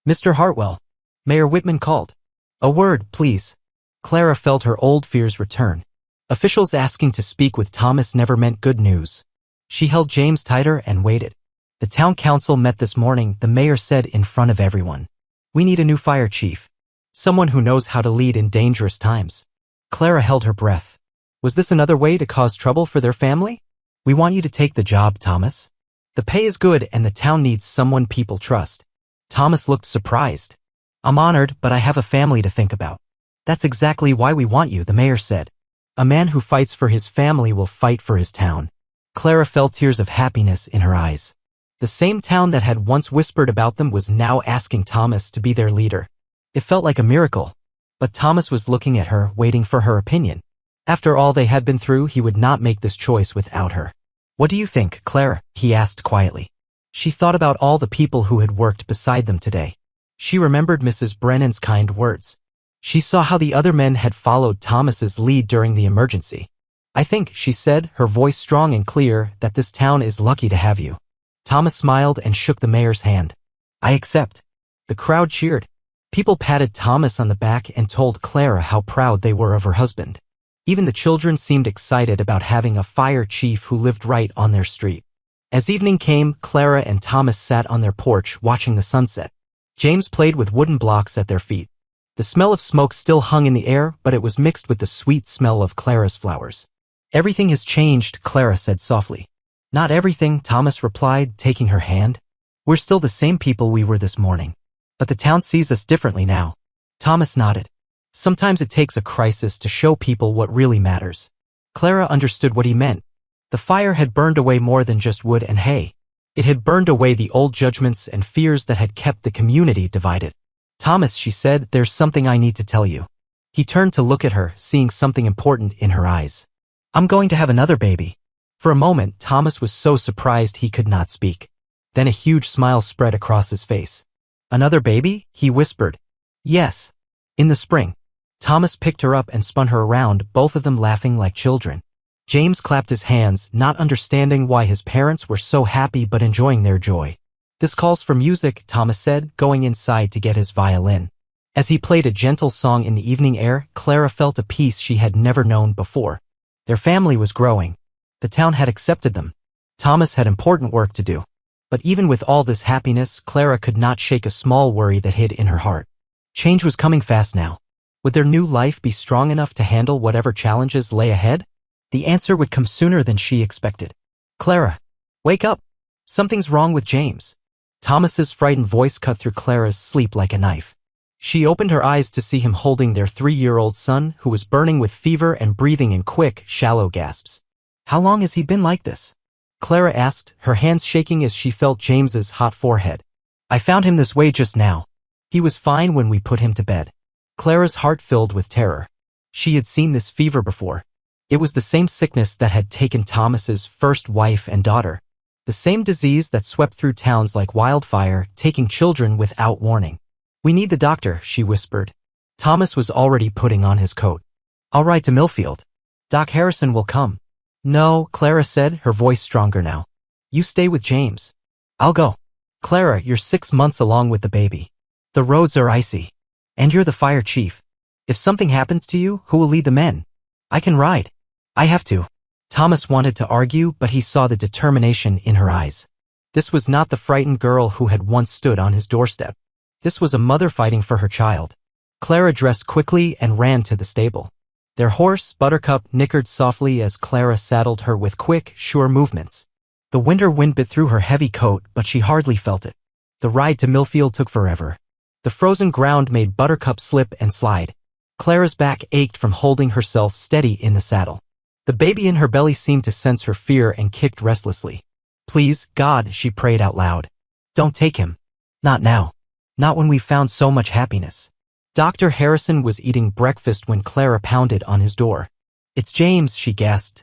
"Mr. Hartwell," Mayor Whitman called. "A word, please." Clara felt her old fears return. Officials asking to speak with Thomas never meant good news. She held James tighter and waited. "The town council met this morning," the mayor said in front of everyone. "We need a new fire chief. Someone who knows how to lead in dangerous times." Clara held her breath. Was this another way to cause trouble for their family? "We want you to take the job, Thomas. The pay is good and the town needs someone people trust." Thomas looked surprised. "I'm honored, but I have a family to think about." "That's exactly why we want you," the mayor said. "A man who fights for his family will fight for his town." Clara felt tears of happiness in her eyes. The same town that had once whispered about them was now asking Thomas to be their leader. It felt like a miracle. But Thomas was looking at her, waiting for her opinion. After all they had been through, he would not make this choice without her. "What do you think, Clara?" he asked quietly. She thought about all the people who had worked beside them today. She remembered Mrs. Brennan's kind words. She saw how the other men had followed Thomas's lead during the emergency. "I think," she said, her voice strong and clear, "that this town is lucky to have you." Thomas smiled and shook the mayor's hand. "I accept." The crowd cheered. People patted Thomas on the back and told Clara how proud they were of her husband. Even the children seemed excited about having a fire chief who lived right on their street. As evening came, Clara and Thomas sat on their porch watching the sunset. James played with wooden blocks at their feet. The smell of smoke still hung in the air, but it was mixed with the sweet smell of Clara's flowers. "Everything has changed," Clara said softly. "Not everything," Thomas replied, taking her hand. "We're still the same people we were this morning. But the town sees us differently now." Thomas nodded. "Sometimes it takes a crisis to show people what really matters." Clara understood what he meant. The fire had burned away more than just wood and hay. It had burned away the old judgments and fears that had kept the community divided. "Thomas," she said, "there's something I need to tell you." He turned to look at her, seeing something important in her eyes. "I'm going to have another baby." For a moment, Thomas was so surprised he could not speak. Then a huge smile spread across his face. "Another baby?" he whispered. "Yes. In the spring." Thomas picked her up and spun her around, both of them laughing like children. James clapped his hands, not understanding why his parents were so happy but enjoying their joy. "This calls for music," Thomas said, going inside to get his violin. As he played a gentle song in the evening air, Clara felt a peace she had never known before. Their family was growing. The town had accepted them. Thomas had important work to do. But even with all this happiness, Clara could not shake a small worry that hid in her heart. Change was coming fast now. Would their new life be strong enough to handle whatever challenges lay ahead? The answer would come sooner than she expected. Clara, wake up. Something's wrong with James. Thomas's frightened voice cut through Clara's sleep like a knife. She opened her eyes to see him holding their 3-year-old son, who was burning with fever and breathing in quick, shallow gasps. How long has he been like this? Clara asked, her hands shaking as she felt James's hot forehead. I found him this way just now. He was fine when we put him to bed. Clara's heart filled with terror. She had seen this fever before. It was the same sickness that had taken Thomas's first wife and daughter. The same disease that swept through towns like wildfire, taking children without warning. We need the doctor, she whispered. Thomas was already putting on his coat. I'll ride to Millfield. Doc Harrison will come. No, Clara said, her voice stronger now. You stay with James. I'll go. Clara, you're 6 months along with the baby. The roads are icy. And you're the fire chief. If something happens to you, who will lead the men? I can ride. I have to. Thomas wanted to argue, but he saw the determination in her eyes. This was not the frightened girl who had once stood on his doorstep. This was a mother fighting for her child. Clara dressed quickly and ran to the stable. Their horse, Buttercup, nickered softly as Clara saddled her with quick, sure movements. The winter wind bit through her heavy coat, but she hardly felt it. The ride to Millfield took forever. The frozen ground made Buttercup slip and slide. Clara's back ached from holding herself steady in the saddle. The baby in her belly seemed to sense her fear and kicked restlessly. Please, God, she prayed out loud. Don't take him. Not now. Not when we've found so much happiness. Dr. Harrison was eating breakfast when Clara pounded on his door. It's James, she gasped.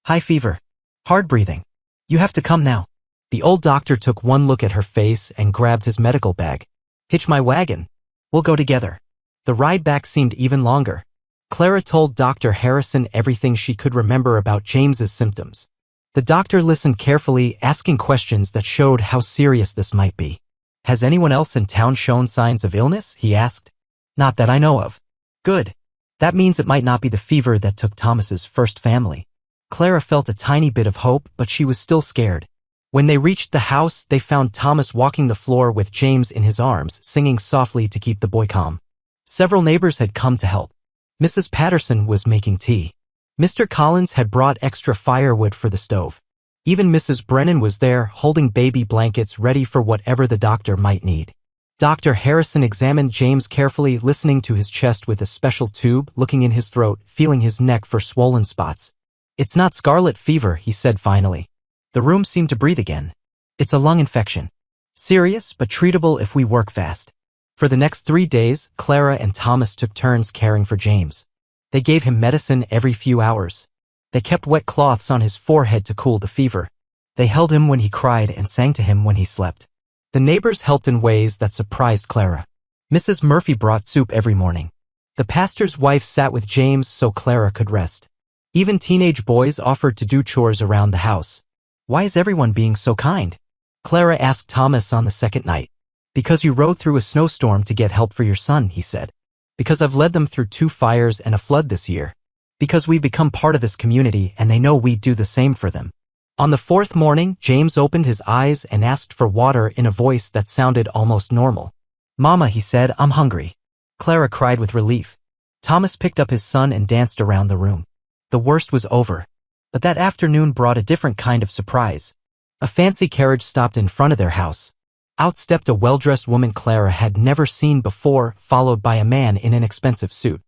High fever. Hard breathing. You have to come now. The old doctor took one look at her face and grabbed his medical bag. Hitch my wagon. We'll go together. The ride back seemed even longer. Clara told Dr. Harrison everything she could remember about James's symptoms. The doctor listened carefully, asking questions that showed how serious this might be. Has anyone else in town shown signs of illness? He asked. Not that I know of. Good. That means it might not be the fever that took Thomas's first family. Clara felt a tiny bit of hope, but she was still scared. When they reached the house, they found Thomas walking the floor with James in his arms, singing softly to keep the boy calm. Several neighbors had come to help. Mrs. Patterson was making tea. Mr. Collins had brought extra firewood for the stove. Even Mrs. Brennan was there, holding baby blankets ready for whatever the doctor might need. Dr. Harrison examined James carefully, listening to his chest with a special tube, looking in his throat, feeling his neck for swollen spots. It's not scarlet fever, he said finally. The room seemed to breathe again. It's a lung infection. Serious, but treatable if we work fast. For the next 3 days, Clara and Thomas took turns caring for James. They gave him medicine every few hours. They kept wet cloths on his forehead to cool the fever. They held him when he cried and sang to him when he slept. The neighbors helped in ways that surprised Clara. Mrs. Murphy brought soup every morning. The pastor's wife sat with James so Clara could rest. Even teenage boys offered to do chores around the house. Why is everyone being so kind? Clara asked Thomas on the second night. Because you rode through a snowstorm to get help for your son, he said. Because I've led them through 2 fires and a flood this year. Because we've become part of this community and they know we'd do the same for them. On the 4th morning, James opened his eyes and asked for water in a voice that sounded almost normal. Mama, he said, I'm hungry. Clara cried with relief. Thomas picked up his son and danced around the room. The worst was over. But that afternoon brought a different kind of surprise. A fancy carriage stopped in front of their house. Out stepped a well-dressed woman Clara had never seen before, followed by a man in an expensive suit.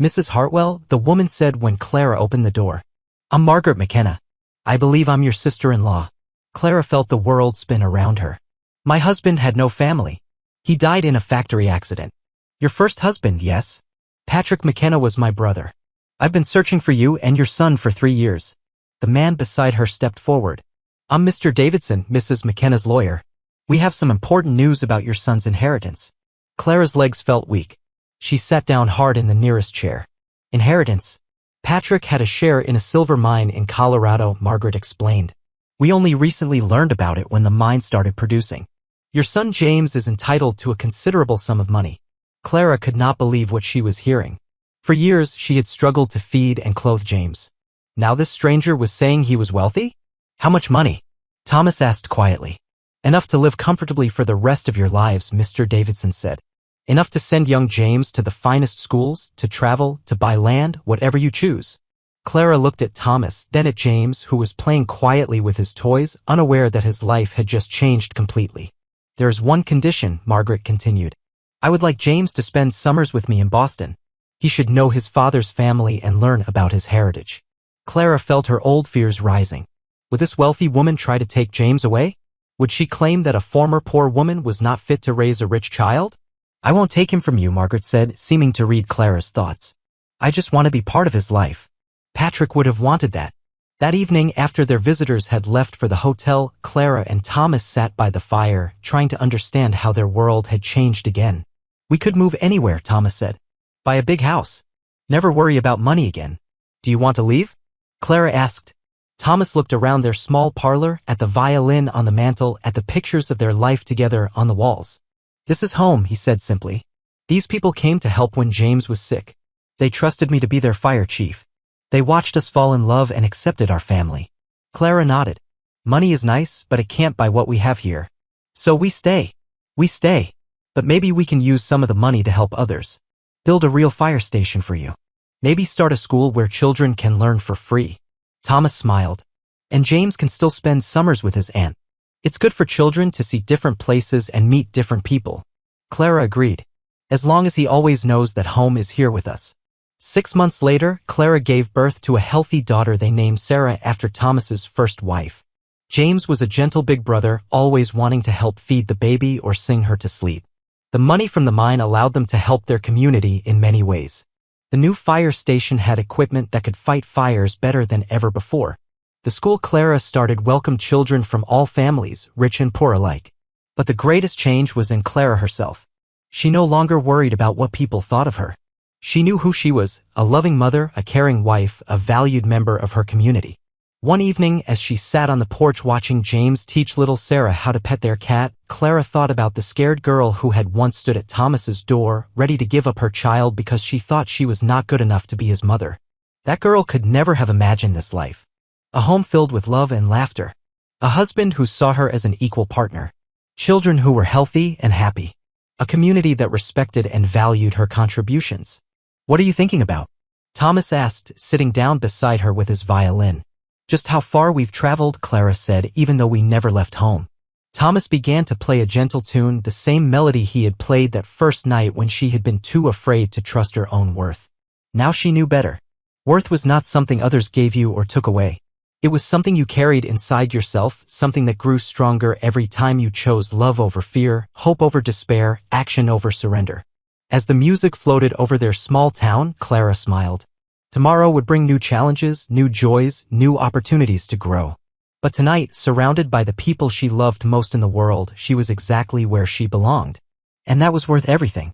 Mrs. Hartwell, the woman said when Clara opened the door. I'm Margaret McKenna. I believe I'm your sister-in-law. Clara felt the world spin around her. My husband had no family. He died in a factory accident. Your first husband, yes? Patrick McKenna was my brother. I've been searching for you and your son for 3 years. The man beside her stepped forward. I'm Mr. Davidson, Mrs. McKenna's lawyer. We have some important news about your son's inheritance. Clara's legs felt weak. She sat down hard in the nearest chair. Inheritance. Patrick had a share in a silver mine in Colorado, Margaret explained. We only recently learned about it when the mine started producing. Your son James is entitled to a considerable sum of money. Clara could not believe what she was hearing. For years, she had struggled to feed and clothe James. Now this stranger was saying he was wealthy? How much money? Thomas asked quietly. Enough to live comfortably for the rest of your lives, Mr. Davidson said. Enough to send young James to the finest schools, to travel, to buy land, whatever you choose. Clara looked at Thomas, then at James, who was playing quietly with his toys, unaware that his life had just changed completely. There is one condition, Margaret continued. I would like James to spend summers with me in Boston. He should know his father's family and learn about his heritage. Clara felt her old fears rising. Would this wealthy woman try to take James away? Would she claim that a former poor woman was not fit to raise a rich child? I won't take him from you, Margaret said, seeming to read Clara's thoughts. I just want to be part of his life. Patrick would have wanted that. That evening, after their visitors had left for the hotel, Clara and Thomas sat by the fire, trying to understand how their world had changed again. We could move anywhere, Thomas said. Buy a big house. Never worry about money again. Do you want to leave? Clara asked. Thomas looked around their small parlor, at the violin on the mantel, at the pictures of their life together on the walls. This is home, he said simply. These people came to help when James was sick. They trusted me to be their fire chief. They watched us fall in love and accepted our family. Clara nodded. Money is nice, but it can't buy what we have here. So we stay. We stay. But maybe we can use some of the money to help others. Build a real fire station for you. Maybe start a school where children can learn for free. Thomas smiled. And James can still spend summers with his aunt. It's good for children to see different places and meet different people. Clara agreed. As long as he always knows that home is here with us. 6 months later, Clara gave birth to a healthy daughter they named Sarah after Thomas's first wife. James was a gentle big brother, always wanting to help feed the baby or sing her to sleep. The money from the mine allowed them to help their community in many ways. The new fire station had equipment that could fight fires better than ever before. The school Clara started welcomed children from all families, rich and poor alike. But the greatest change was in Clara herself. She no longer worried about what people thought of her. She knew who she was, a loving mother, a caring wife, a valued member of her community. One evening, as she sat on the porch watching James teach little Sarah how to pet their cat, Clara thought about the scared girl who had once stood at Thomas's door, ready to give up her child because she thought she was not good enough to be his mother. That girl could never have imagined this life. A home filled with love and laughter. A husband who saw her as an equal partner. Children who were healthy and happy. A community that respected and valued her contributions. What are you thinking about? Thomas asked, sitting down beside her with his violin. Just how far we've traveled, Clara said, even though we never left home. Thomas began to play a gentle tune, the same melody he had played that first night when she had been too afraid to trust her own worth. Now she knew better. Worth was not something others gave you or took away. It was something you carried inside yourself, something that grew stronger every time you chose love over fear, hope over despair, action over surrender. As the music floated over their small town, Clara smiled. Tomorrow would bring new challenges, new joys, new opportunities to grow. But tonight, surrounded by the people she loved most in the world, she was exactly where she belonged. And that was worth everything.